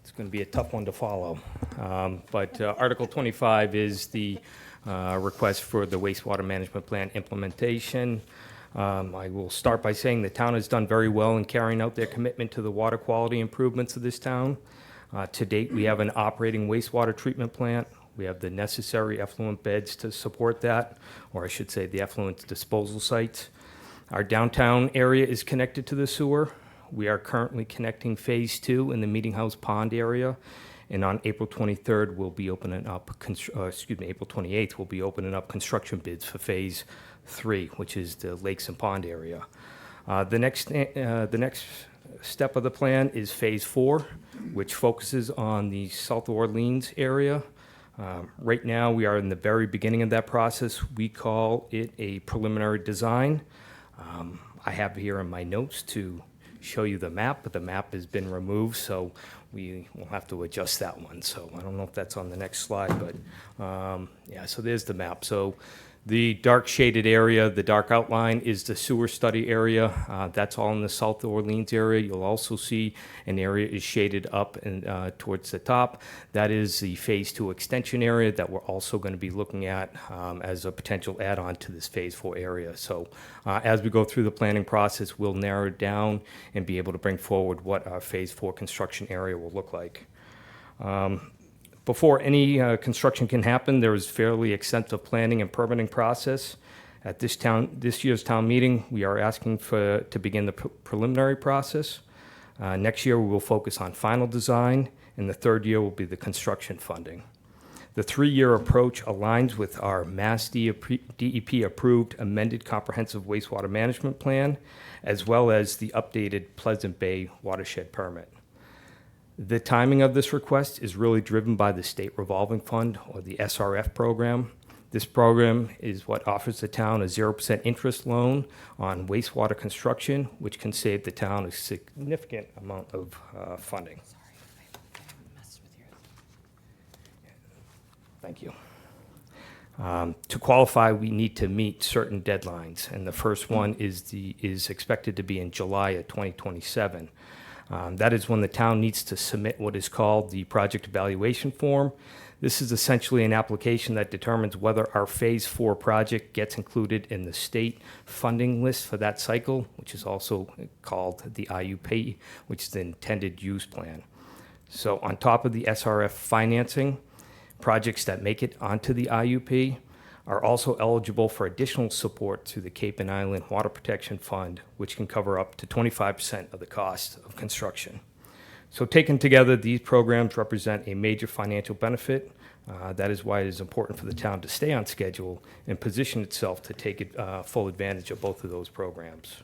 It's going to be a tough one to follow. But Article 25 is the request for the wastewater management plan implementation. I will start by saying the town has done very well in carrying out their commitment to the water quality improvements of this town. To date, we have an operating wastewater treatment plant. We have the necessary effluent beds to support that, or I should say the effluent disposal sites. Our downtown area is connected to the sewer. We are currently connecting Phase 2 in the Meeting House Pond area, and on April 23rd, we'll be opening up, April 28th, we'll be opening up construction bids for Phase 3, which is the lakes and pond area. The next step of the plan is Phase 4, which focuses on the South Orleans area. Right now, we are in the very beginning of that process. We call it a preliminary design. I have here in my notes to show you the map, but the map has been removed, so we will have to adjust that one. So I don't know if that's on the next slide, but yeah, so there's the map. So the dark shaded area, the dark outline is the sewer study area. That's all in the South Orleans area. You'll also see an area is shaded up and towards the top. That is the Phase 2 extension area that we're also going to be looking at as a potential add-on to this Phase 4 area. So as we go through the planning process, we'll narrow it down and be able to bring forward what our Phase 4 construction area will look like. Before any construction can happen, there is fairly extensive planning and permitting process. At this year's town meeting, we are asking to begin the preliminary process. Next year, we will focus on final design, and the third year will be the construction funding. The three-year approach aligns with our Mass DEP-approved amended comprehensive wastewater management plan, as well as the updated Pleasant Bay watershed permit. The timing of this request is really driven by the State Revolving Fund, or the SRF program. This program is what offers the town a 0% interest loan on wastewater construction, which can save the town a significant amount of funding. Thank you. To qualify, we need to meet certain deadlines, and the first one is expected to be in July of 2027. That is when the town needs to submit what is called the project evaluation form. This is essentially an application that determines whether our Phase 4 project gets included in the state funding list for that cycle, which is also called the IUP, which is the intended use plan. So on top of the SRF financing, projects that make it onto the IUP are also eligible for additional support through the Cape and Island Water Protection Fund, which can cover up to 25% of the cost of construction. So taken together, these programs represent a major financial benefit. That is why it is important for the town to stay on schedule and position itself to take full advantage of both of those programs.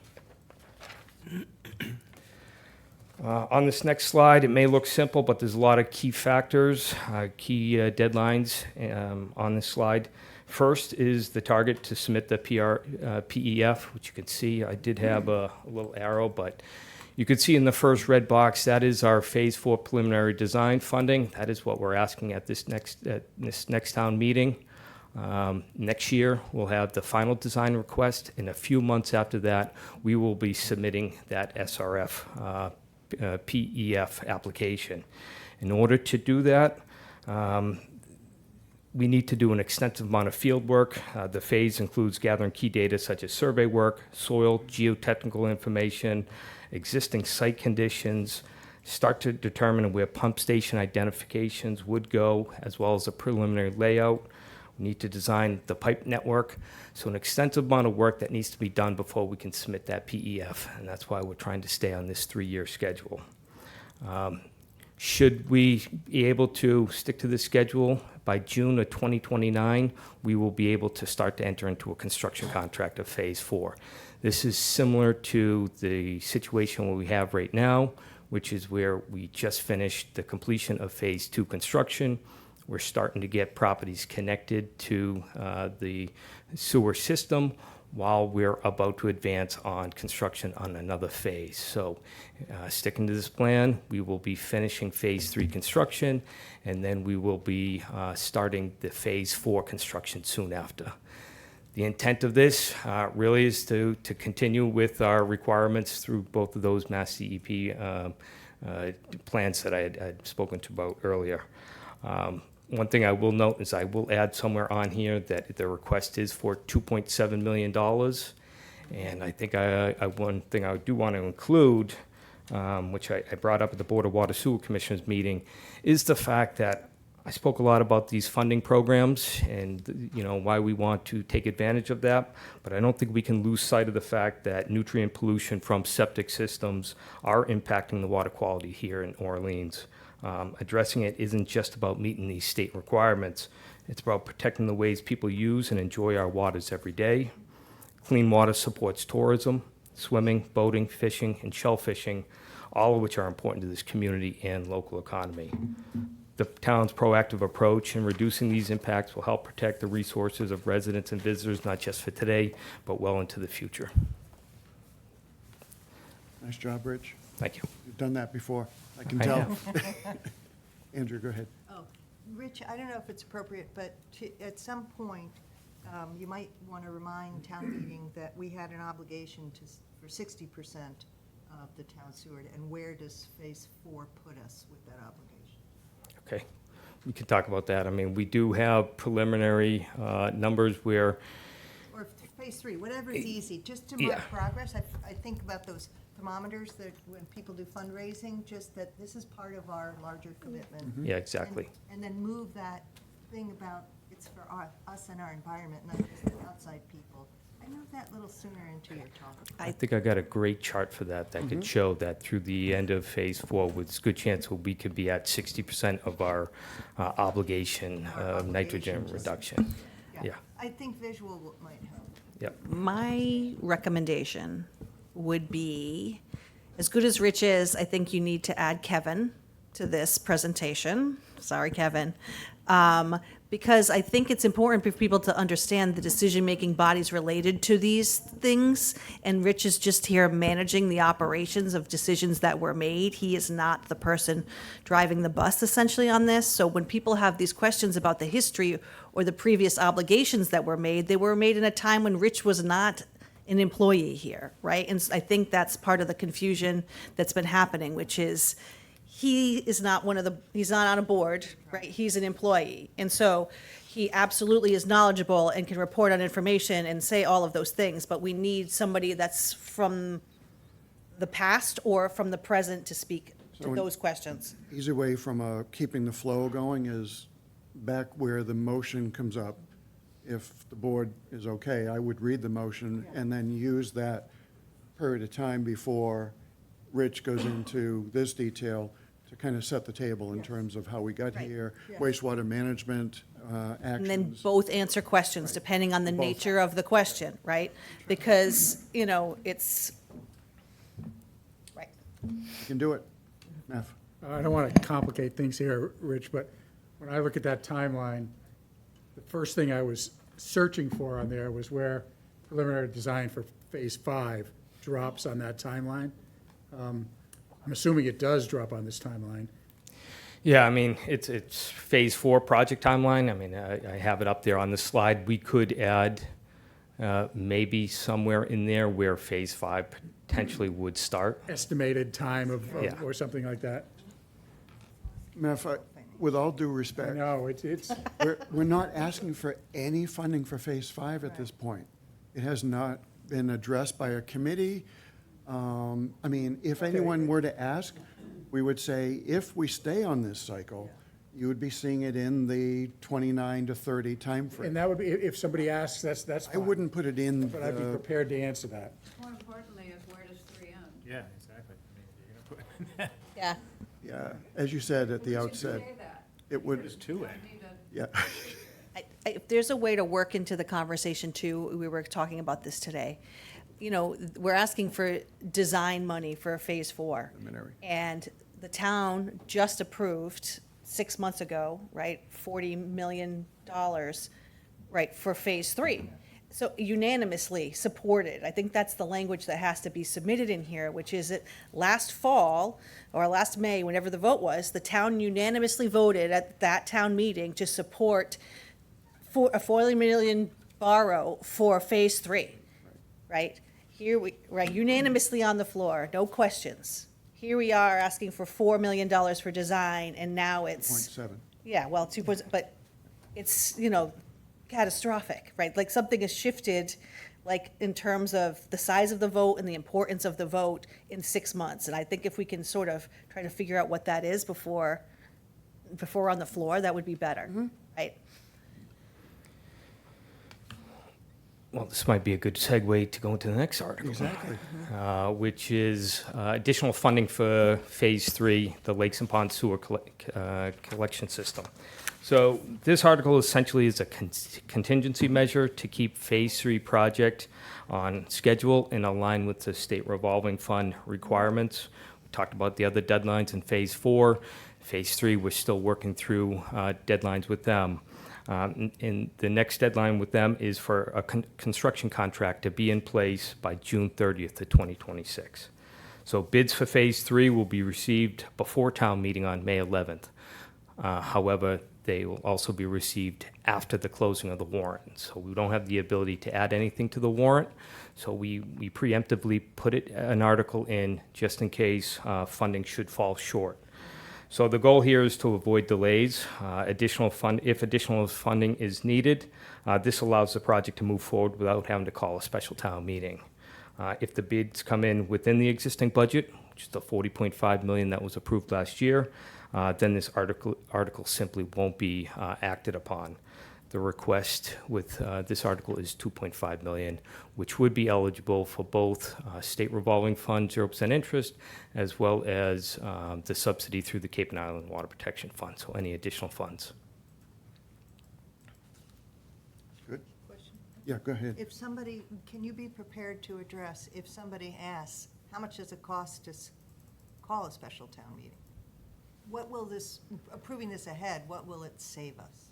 On this next slide, it may look simple, but there's a lot of key factors, key deadlines on this slide. First is the target to submit the PEF, which you can see. I did have a little arrow, but you can see in the first red box, that is our Phase 4 preliminary design funding. That is what we're asking at this next town meeting. Next year, we'll have the final design request. In a few months after that, we will be submitting that SRF PEF application. In order to do that, we need to do an extensive amount of field work. The phase includes gathering key data such as survey work, soil, geotechnical information, existing site conditions, start to determine where pump station identifications would go, as well as a preliminary layout. We need to design the pipe network. So an extensive amount of work that needs to be done before we can submit that PEF, and that's why we're trying to stay on this 3-year schedule. Should we be able to stick to this schedule, by June of 2029, we will be able to start to enter into a construction contract of Phase 4. This is similar to the situation where we have right now, which is where we just finished the completion of Phase 2 construction. We're starting to get properties connected to the sewer system while we're about to advance on construction on another phase. So sticking to this plan, we will be finishing Phase 3 construction, and then we will be starting the Phase 4 construction soon after. The intent of this really is to continue with our requirements through both of those Mass DEP plans that I had spoken to about earlier. One thing I will note is I will add somewhere on here that the request is for $2.7 million. And I think one thing I do want to include, which I brought up at the Board of Water Sewer Commissioners meeting, is the fact that I spoke a lot about these funding programs and, you know, why we want to take advantage of that, but I don't think we can lose sight of the fact that nutrient pollution from septic systems are impacting the water quality here in Orleans. Addressing it isn't just about meeting these state requirements. It's about protecting the ways people use and enjoy our waters every day. Clean water supports tourism, swimming, boating, fishing, and shellfishing, all of which are important to this community and local economy. The town's proactive approach in reducing these impacts will help protect the resources of residents and visitors, not just for today, but well into the future. Nice job, Rich. Thank you. You've done that before, I can I tell. have. Andrew, go ahead. Oh, Rich, I don't know if it's appropriate, but at some point, you might want to remind town meeting that we had an obligation for 60% of the town sewer, and where does Phase 4 put us with that obligation? Okay, we can talk about that. I mean, we do have preliminary numbers where, Or Phase 3, whatever is easy, just to Yeah. mark progress. I think about those thermometers that when people do fundraising, just that this is part of our larger commitment. yeah, exactly. And then move that thing about it's for us and our environment, not just the outside people. I moved that a little sooner into your talk. I think I got a great chart for that, that could show that through the end of Phase 4, with good chance we could be at 60% of our obligation of nitrogen Obligation. reduction. Yeah, I think visual might help. yep. My recommendation would be, as good as Rich is, I think you need to add Kevin to this presentation. Sorry, Kevin. Because I think it's important for people to understand the decision-making bodies related to these things. And Rich is just here managing the operations of decisions that were made. He is not the person driving the bus essentially on this. So when people have these questions about the history or the previous obligations that were made, they were made in a time when Rich was not an employee here, right? And I think that's part of the confusion that's been happening, which is he is not he's not on a board, right? He's an employee. And so he absolutely is knowledgeable and can report on information and say all of those things, but we need somebody that's from the past or from the present to speak So to in- those questions. Easy way from keeping the flow going is back where the motion comes up. If the board is okay, I would read the motion and then use that period of time before Rich goes into this detail to kind of set the table in terms of how we got Right. here, Yeah. wastewater management And then actions. both answer questions depending on the Both. nature of the question, right? Because, it's, right. You can do it. Neff. I don't want to complicate things here, Rich, but when I look at that timeline, the first thing I was searching for on there was where preliminary design for Phase 5 drops on that timeline. I'm assuming it does drop on this timeline. Yeah, I mean, it's Phase 4 project timeline. I mean, I have it up there on the slide. We could add maybe somewhere in there where Phase 5 potentially would start. Estimated time of, Yeah. or something like that. Neff, with all due I respect, know, it's, we're not asking for any funding for Phase 5 at this point. It has not been addressed by a committee. I mean, if anyone were to ask, we would say, if we stay on this cycle, you would be seeing it in the 29 to 30 timeframe. and that would be, if somebody asks, that's I fine. wouldn't put it in But I'd be the, prepared to answer that. More importantly is where does 3 end? Yeah, exactly. Yeah. yeah, as you said at the outset, Say that. it would, Two I need to- yeah. If there's a way to work into the conversation too, we were talking about this today. We're asking for design money for Phase 4. Preliminary. And the town just approved 6 months ago, right, $40 million, right, for Phase 3. So unanimously supported. I think that's the language that has to be submitted in here, which is that last fall, or last May, whenever the vote was, the town unanimously voted at that town meeting to support for a $40 million borrow for Phase 3, right? Here right, unanimously on the floor, no questions. Here we are asking for $4 million for design, and now it's. 0.7. Yeah, well, but it's, catastrophic, right? Like, something has shifted, like, in terms of the size of the vote and the importance of the vote in 6 months. And I think if we can sort of try to figure out what that is before before we're on the floor, that would be better, right? Well, this might be a good segue to go into the next article. Exactly. Which is additional funding for Phase 3, the Lakes and Ponds Sewer Collection System. So this article essentially is a contingency measure to keep Phase 3 project on schedule and align with the state revolving fund requirements. We talked about the other deadlines in Phase 4. Phase 3, we're still working through deadlines with them. And the next deadline with them is for a construction contract to be in place by June 30th of 2026. So bids for Phase 3 will be received before town meeting on May 11th. However, they will also be received after the closing of the warrant. So we don't have the ability to add anything to the warrant. So we preemptively put an article in just in case funding should fall short. So the goal here is to avoid delays. If additional funding is needed, this allows the project to move forward without having to call a special town meeting. If the bids come in within the existing budget, which is the $40.5 million that was approved last year, then this article simply won't be acted upon. The request with this article is $2.5 million, which would be eligible for both state revolving fund 0% interest, as well as the subsidy through the Cape and Island Water Protection Fund, so any additional funds. Good. Yeah, go ahead. If somebody, can you be prepared to address, if somebody asks, how much does it cost to call a special town meeting? What will this, approving this ahead, what will it save us?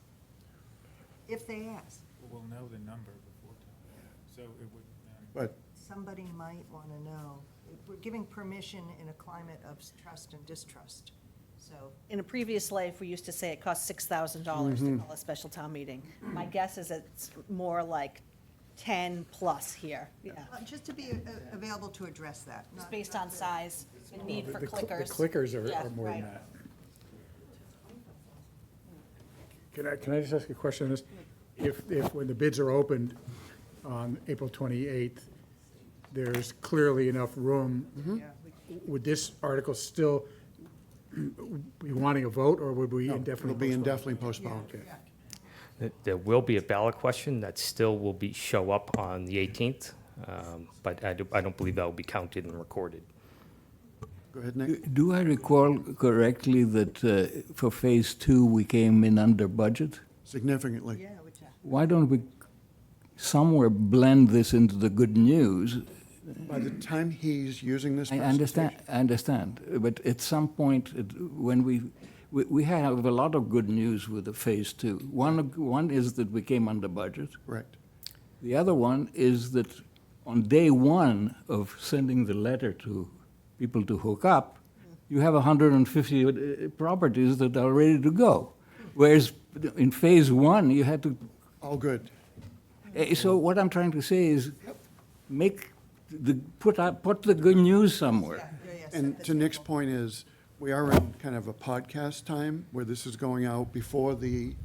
If they ask. We'll know the number before time, so it would. But Somebody might want to know. We're giving permission in a climate of trust and distrust, so. In a previous life, we used to say it cost $6,000 to call a special town meeting. My guess is it's more like 10 plus here, yeah. Just to be available to address that. Just not- based on size and need for The clickers. clickers Yeah, are more than right. that. Can I just ask a question on this? If when the bids are opened on April 28th, there's clearly enough room, would this article still be wanting a vote, or would we indefinitely it'll be postpone? indefinitely postponed. There will be a ballot question that still will show up on the 18th, but I don't believe that will be counted and recorded. Go ahead, Nick. Do I recall correctly that for Phase 2, we came in under budget? Significantly. Yeah, which, Why don't we somewhere blend this into the good news? By the time he's using this I presentation. understand, but at some point, when we have a lot of good news with the Phase 2. One is that we came under budget. Correct. The other one is that on day one of sending the letter to people to hook up, you have 150 properties that are ready to go. Whereas in Phase 1, you had to. All good. So what I'm trying to say is, put the good news somewhere. And to Nick's point is, we are in kind of a podcast time where this is going out before the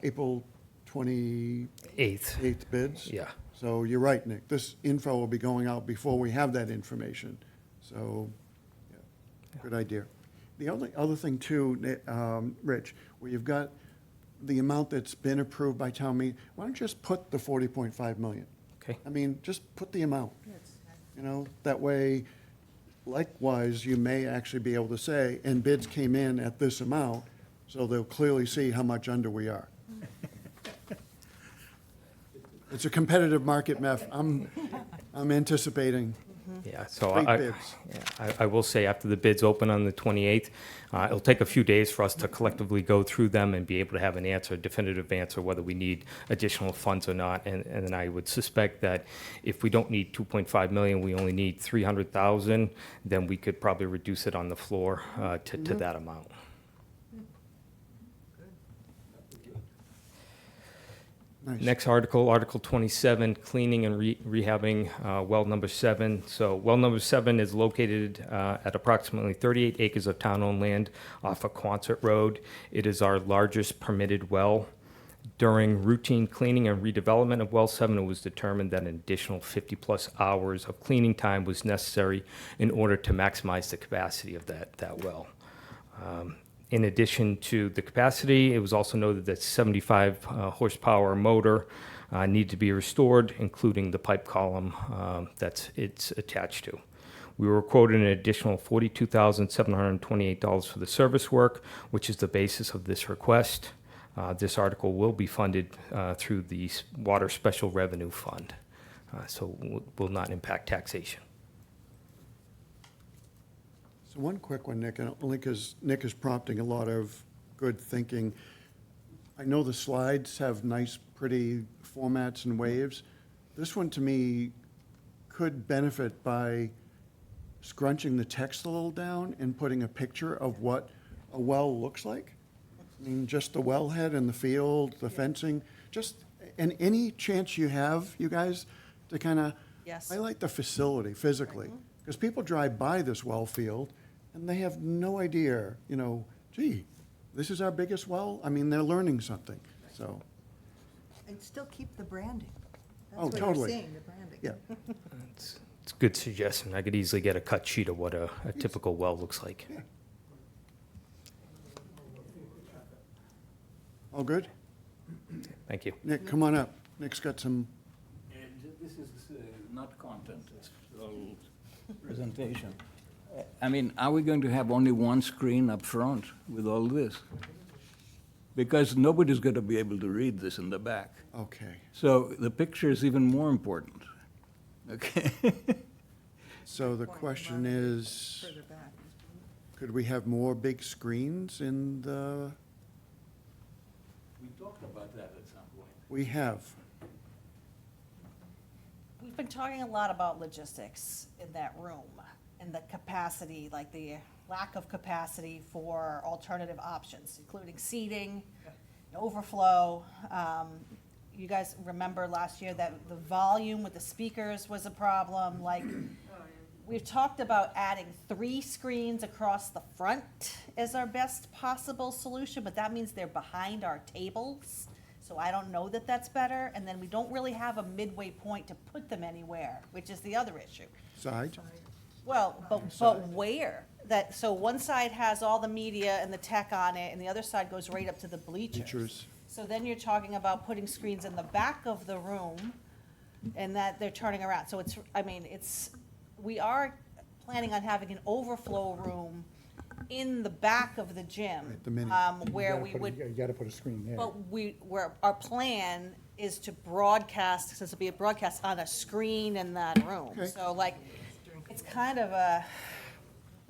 April 28th Eighth, bids. yeah. So you're right, Nick. This info will be going out before we have that information. So, yeah, good idea. The only other thing too, Rich, where you've got the amount that's been approved by town meeting, why don't you just put the 40.5 million? Okay. I mean, just put the amount. You know, that way, likewise, you may actually be able to say, and bids came in at this amount, so they'll clearly see how much under we are. It's a competitive market, Meth. I'm anticipating. Yeah, so Great bids. I will say, after the bids open on the 28th, it'll take a few days for us to collectively go through them and be able to have an answer, a definitive answer, whether we need additional funds or not. And then I would suspect that if we don't need 2.5 million, we only need 300,000, then we could probably reduce it on the floor to that amount. Nice. Next article, Article 27, cleaning and rehabbing well number 7. So well number 7 is located at approximately 38 acres of town-owned land off of Quonset Road. It is our largest permitted well. During routine cleaning and redevelopment of well 7, it was determined that an additional 50-plus hours of cleaning time was necessary in order to maximize the capacity of that well. In addition to the capacity, it was also noted that 75 horsepower motor needed to be restored, including the pipe column it's attached to. We were quoted an additional $42,728 for the service work, which is the basis of this request. This article will be funded through the Water Special Revenue Fund, so will not impact taxation. So one quick one, Nick, and only because Nick is prompting a lot of good thinking. I know the slides have nice, pretty formats and waves. This one, to me, could benefit by scrunching the text a little down and putting a picture of what a well looks like. I mean, just the wellhead and the field, the fencing, just, and any chance you have, you guys, to kind of Yes. highlight the facility physically. Because people drive by this well field and they have no idea, you know, gee, this is our biggest well? I mean, they're learning something, so, And still keep the branding. Oh, That's what you're totally. seeing, the branding. yeah. It's a good suggestion. I could easily get a cut sheet of what a typical well looks like. All good? Thank you. Nick, come on up. Nick's got some, This is not content, it's all presentation. I mean, are we going to have only one screen up front with all this? Because nobody's going to be able to read this in the back. okay. So the picture is even more important. Okay? So the question is, Further back. could we have more big screens in the, We talked about that at some point. we have. We've been talking a lot about logistics in that room and the capacity, like the lack of capacity for alternative options, including seating, overflow. You guys remember last year that the volume with the speakers was a problem, like, we've talked about adding 3 screens across the front as our best possible solution, but that means they're behind our tables. So I don't know that that's better, and then we don't really have a midway point to put them anywhere, which is the other issue. Side? Well, but where? That, so one side has all the media and the tech on it, and the other side goes right up to the bleachers. Bleachers. So then you're talking about putting screens in the back of the room, and that they're turning around. So it's, I mean, we are planning on having an overflow room in the back of the gym. Right, the mini. Where we would. You gotta put a screen there. But our plan is to broadcast, since it'll be a broadcast on a screen in that room. Okay. So like, it's kind of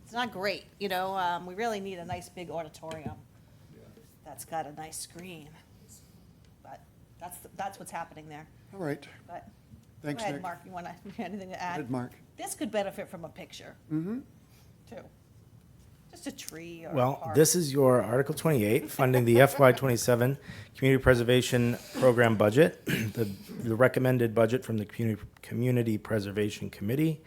it's not great, you know, we really need a nice big auditorium that's got a nice screen. But that's what's happening there. All right. But, Thanks, go ahead, Nick. Mark, you want to, anything to Go add? ahead, Mark. This could benefit from a picture, too. Just a tree or a Well, park. this is your Article 28, funding the FY27 Community Preservation Program budget. The recommended budget from the Community Preservation Committee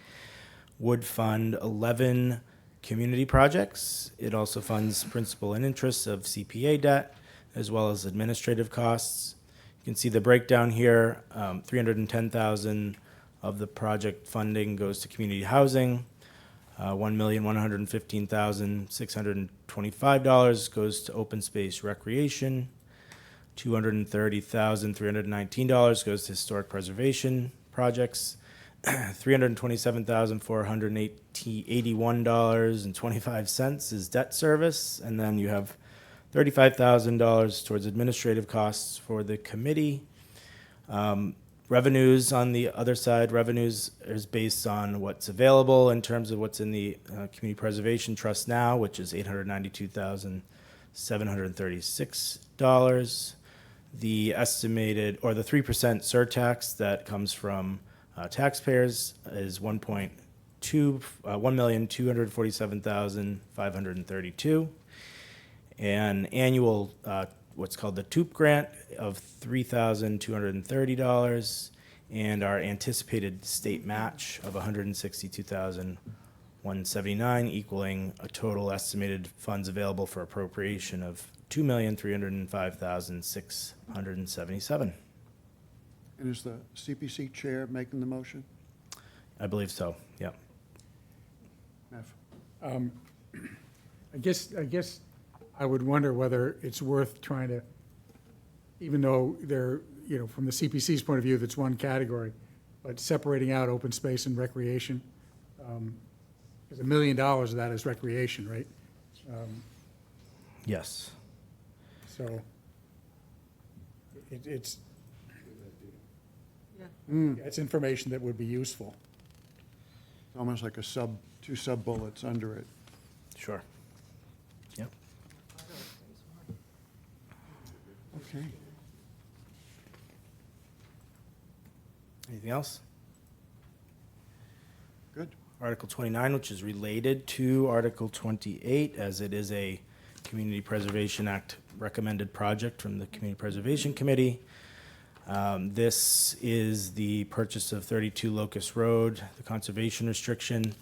would fund 11 community projects. It also funds principal and interest of CPA debt, as well as administrative costs. You can see the breakdown here. $310,000 of the project funding goes to community housing. $1,115,625 goes to open space recreation. $230,319 goes to historic preservation projects. $327,481.25 is debt service, and then you have $35,000 towards administrative costs for the committee. Revenues on the other side, revenues is based on what's available in terms of what's in the Community Preservation Trust now, which is $892,736. The estimated, or the 3% surtax that comes from taxpayers is $1,247,532. An annual what's called the TOOP grant of $3,230, and our anticipated state match of $162,179, equaling a total estimated funds available for appropriation of $2,305,677. And is the CPC chair making the motion? I believe so, yep. Neff? I guess I would wonder whether it's worth trying to, even though they're, from the CPC's point of view, that's one category, but separating out open space and recreation, because $1 million of that is recreation, right? Yes. So it's, it's information that would be useful. Almost like two sub-bullets under it. Sure. Yep. Okay. Anything else? Good. Article 29, which is related to Article 28, as it is a Community Preservation Act recommended project from the Community Preservation Committee. This is the purchase of 32 Locust Road, the conservation restriction.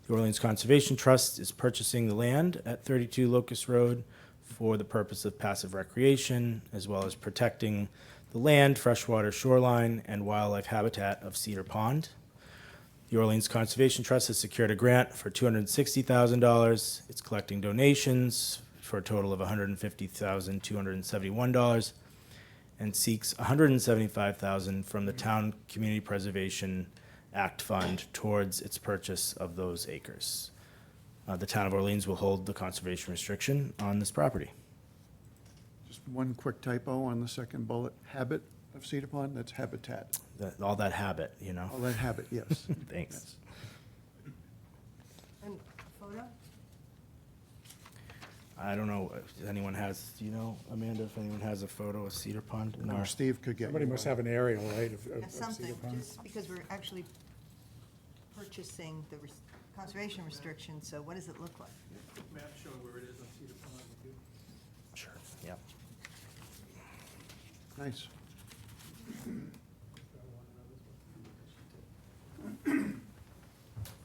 The Orleans Conservation Trust is purchasing the land at 32 Locust Road for the purpose of passive recreation, as well as protecting the land, freshwater shoreline, and wildlife habitat of Cedar Pond. The Orleans Conservation Trust has secured a grant for $260,000. It's collecting donations for a total of $150,271 and seeks $175,000 from the Town Community Preservation Act Fund towards its purchase of those acres. The Town of Orleans will hold the conservation restriction on this property. Just one quick typo on the second bullet, habit of Cedar Pond, that's habitat. All that habit, you know. All that habit, yes. Thanks. And photo? I don't know if anyone has, do you know, Amanda, if anyone has a photo of Cedar Pond in Or our... Steve could get you Somebody must one. have an aerial, right, of Yeah, Cedar something, Pond? just because we're actually purchasing the conservation restriction, so what does it look like? Map showing where it is on Cedar Pond. Sure, yeah. Nice.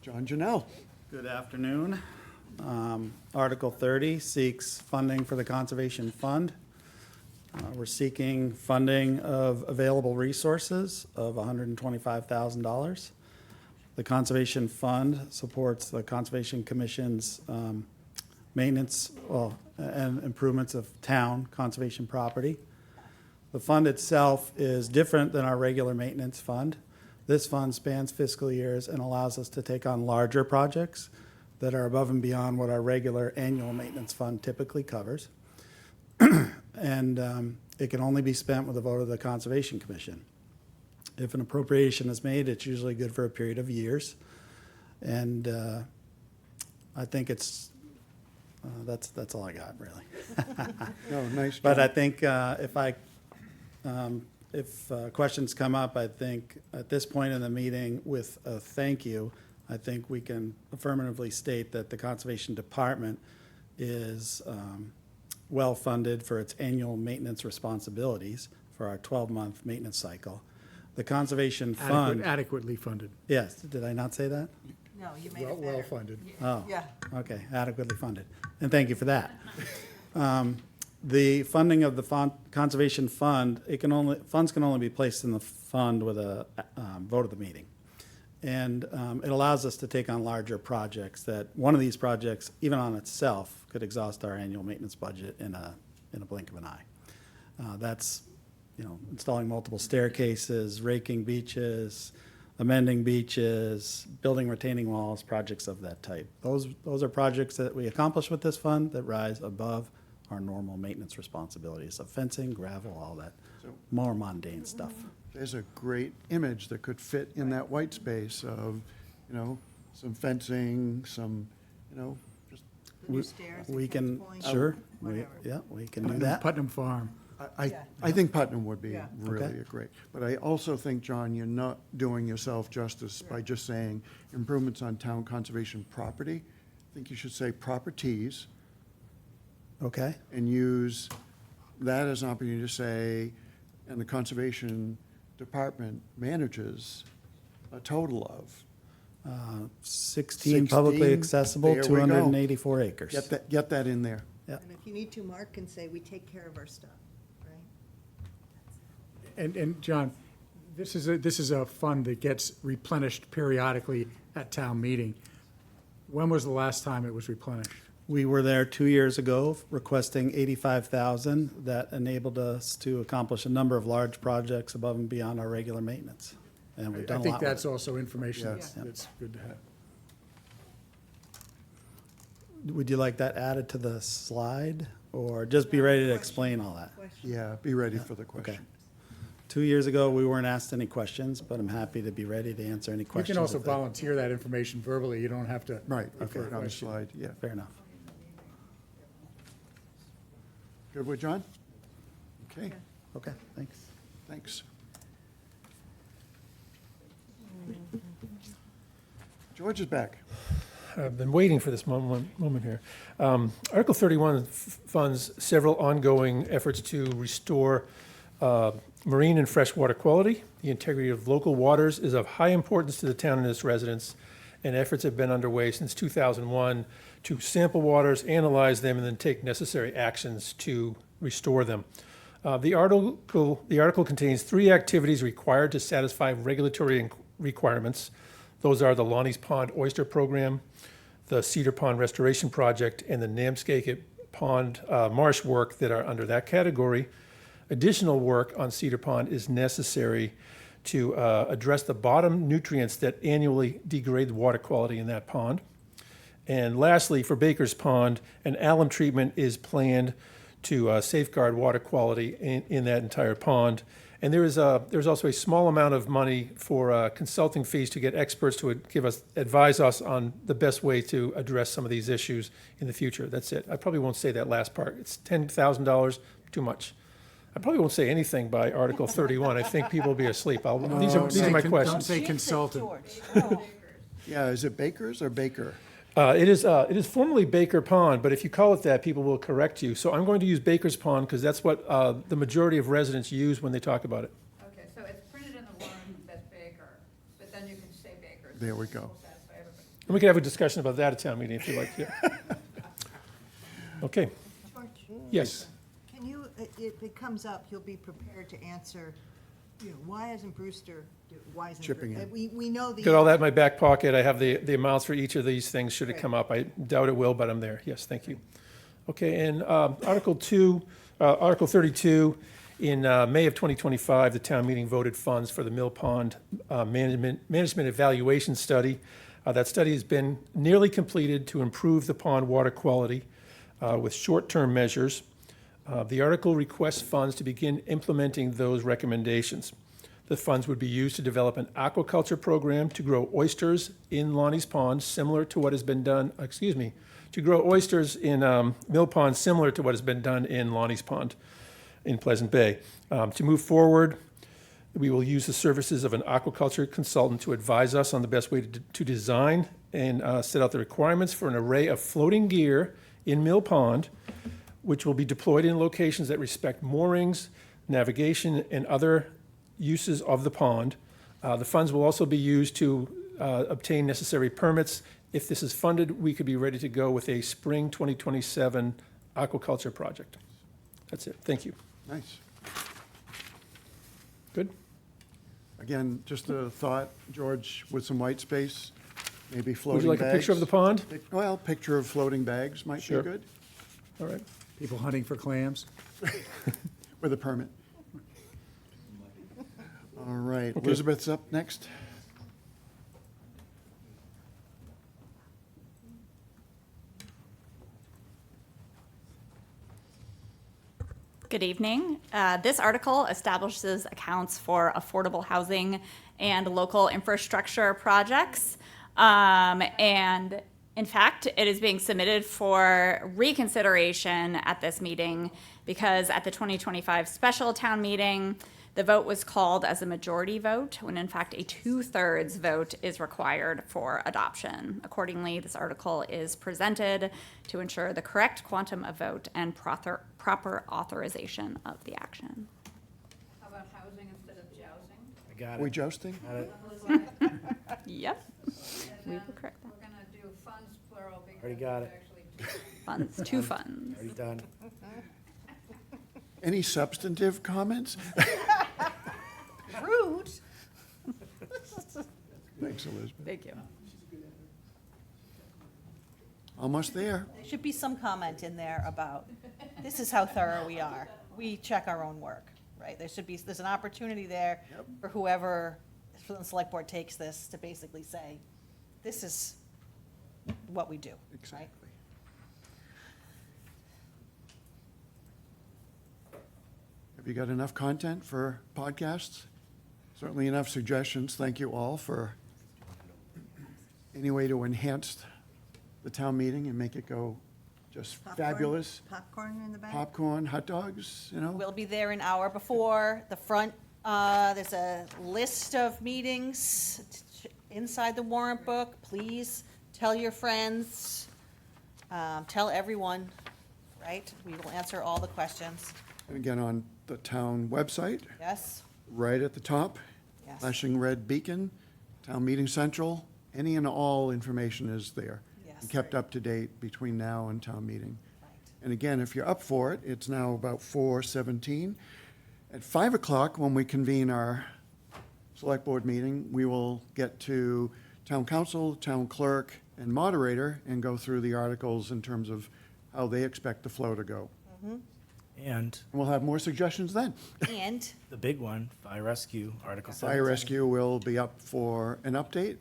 John Janelle. Good afternoon. Article 30 seeks funding for the Conservation Fund. We're seeking funding of available resources of $125,000. The Conservation Fund supports the Conservation Commission's maintenance and improvements of town conservation property. The fund itself is different than our regular maintenance fund. This fund spans fiscal years and allows us to take on larger projects that are above and beyond what our regular annual maintenance fund typically covers. And it can only be spent with a vote of the Conservation Commission. If an appropriation is made, it's usually good for a period of years. And I think it's, that's all I got, really. No, nice. But job. I think if questions come up, I think at this point in the meeting with a thank you, I think we can affirmatively state that the Conservation Department is well-funded for its annual maintenance responsibilities for our 12-month maintenance cycle. The Conservation Fund, Adequately funded, yes, did I not say that? No, you made it better. well-funded. Oh, Yeah. okay, adequately funded. And thank you for that. The funding of the Conservation Fund, funds can only be placed in the fund with a vote of the meeting. And it allows us to take on larger projects that, one of these projects, even on itself, could exhaust our annual maintenance budget in a blink of an eye. That's, installing multiple staircases, raking beaches, amending beaches, building retaining walls, projects of that type. Those are projects that we accomplish with this fund that rise above our normal maintenance responsibilities of fencing, gravel, all that So- more mundane stuff. There's a great image that could fit in that white space of, some fencing, some, just, The new stairs, We the can, fence point, sure, whatever. we can do that. Putnam Farm. Yeah. I think Putnam would be Yeah. really Okay. a great. But I also think, John, you're not doing yourself justice by just saying improvements on town conservation property. I think you should say properties Okay, and use that as an opportunity to say, and the Conservation Department manages a total of. 16 publicly 16, accessible, there we go. 284 acres. Get that in there. And if you need to, Mark can say, we take care of our stuff, right? And John, this is a fund that gets replenished periodically at town meeting. When was the last time it was replenished? We were there 2 years ago requesting 85,000. That enabled us to accomplish a number of large projects above and beyond our regular maintenance. And we've I done a think lot with that's it. also information Yes. that's good to have. Would you like that added to the slide, or just be ready to explain all that? Yeah, be ready for the Okay. question. 2 years ago, we weren't asked any questions, but I'm happy to be ready to answer any You questions. can also if they- volunteer that information verbally, you don't have to. Right, refer okay, a on the question. slide, yeah. Fair enough. Good with John? Okay, Okay, thanks. thanks. George is back. I've been waiting for this moment here. Article 31 funds several ongoing efforts to restore marine and freshwater quality. The integrity of local waters is of high importance to the town and its residents, and efforts have been underway since 2001 to sample waters, analyze them, and then take necessary actions to restore them. The article contains 3 activities required to satisfy regulatory requirements. Those are the Lonnie's Pond Oyster Program, the Cedar Pond Restoration Project, and the Namscake Pond Marsh work that are under that category. Additional work on Cedar Pond is necessary to address the bottom nutrients that annually degrade the water quality in that pond. And lastly, for Baker's Pond, an alum treatment is planned to safeguard water quality in that entire pond. And there's also a small amount of money for consulting fees to get experts to advise us on the best way to address some of these issues in the future. That's it. I probably won't say that last part. It's $10,000, too much. I probably won't say anything by Article 31. I think people will be asleep. These are my Don't questions. say consultant. Yeah, is it Baker's or Baker? It is formerly Baker Pond, but if you call it that, people will correct you. So I'm going to use Baker's Pond because that's what the majority of residents use when they talk about it. Okay, so it's printed in the warrant that's Baker, but then you can say Baker. There we go. And we can have a discussion about that at town meeting if you like. Yeah. Okay, George, yes. can you, if it comes up, you'll be prepared to answer, why isn't Brewster, why isn't? Chipping in. We know the. Got all that in my back pocket. I have the amounts for each of these things should it come up. I doubt it will, but I'm there. Yes, thank you. Okay, and Article 32, in May of 2025, the town meeting voted funds for the Mill Pond Management Evaluation Study. That study has been nearly completed to improve the pond water quality with short-term measures. The article requests funds to begin implementing those recommendations. The funds would be used to develop an aquaculture program to grow oysters in Lonnie's Pond, similar to what has been done, to grow oysters in Mill Pond, similar to what has been done in Lonnie's Pond in Pleasant Bay. To move forward, we will use the services of an aquaculture consultant to advise us on the best way to design and set out the requirements for an array of floating gear in Mill Pond, which will be deployed in locations that respect moorings, navigation, and other uses of the pond. The funds will also be used to obtain necessary permits. If this is funded, we could be ready to go with a spring 2027 aquaculture project. That's it. Thank you. Nice. Good? Again, just a thought, George, with some white space, maybe Would floating you like a picture of the pond? Well, picture of floating bags might be Sure. good, All right. People hunting for clams. with a permit. All right, Okay. Elizabeth's up next. Good evening. This article establishes accounts for affordable housing and local infrastructure projects. And in fact, it is being submitted for reconsideration at this meeting because at the 2025 special town meeting, the vote was called as a majority vote when in fact a 2/3 vote is required for adoption. Accordingly, this article is presented to ensure the correct quantum of vote and proper authorization of the action. How about housing instead of jousting? I got Are we it. jousting? Got it. Yep, And we then will correct that. we're gonna do funds plural because Already got there's it. actually two. Funds, two funds. Already done. Any substantive comments? Rude. Thanks, Elizabeth. Thank you. Almost there. There should be some comment in there about, this is how thorough we are. We check our own work, right? There's an opportunity there for whoever from the select board takes this to basically say, this is what we do, right? Exactly. Have you got enough content for podcasts? Certainly enough suggestions. Thank you all for any way to enhance the town meeting and make it go just fabulous. Popcorn in the back? Popcorn, hot dogs, you know? We'll be there an hour before. The front, there's a list of meetings inside the warrant book. Please tell your friends, tell everyone, right? We will answer all the questions. And again, on the town website, Yes? right at the top, Yes. flashing red beacon, Town Meeting Central, any and all information is there. Yes. And kept up to date between now and town meeting. Right. And again, if you're up for it, it's now about 4:17. At 5 o'clock, when we convene our select board meeting, we will get to town council, town clerk, and moderator and go through the articles in terms of how they expect the flow to go. And And we'll have more suggestions then. And the big one, fire rescue, Article 17. Fire rescue will be up for an update,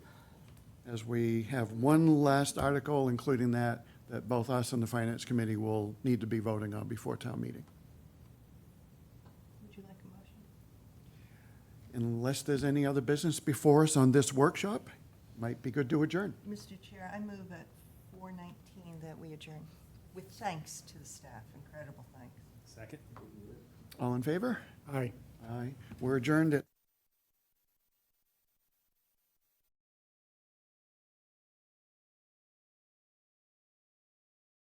as we have one last article, including that both us and the Finance Committee will need to be voting on before town meeting. Would you like a motion? Unless there's any other business before us on this workshop, might be good to adjourn. Mr. Chair, I move at 4:19 that we adjourn, with thanks to the staff, incredible thanks. Second. All in favor? Aye. Aye. We're adjourned at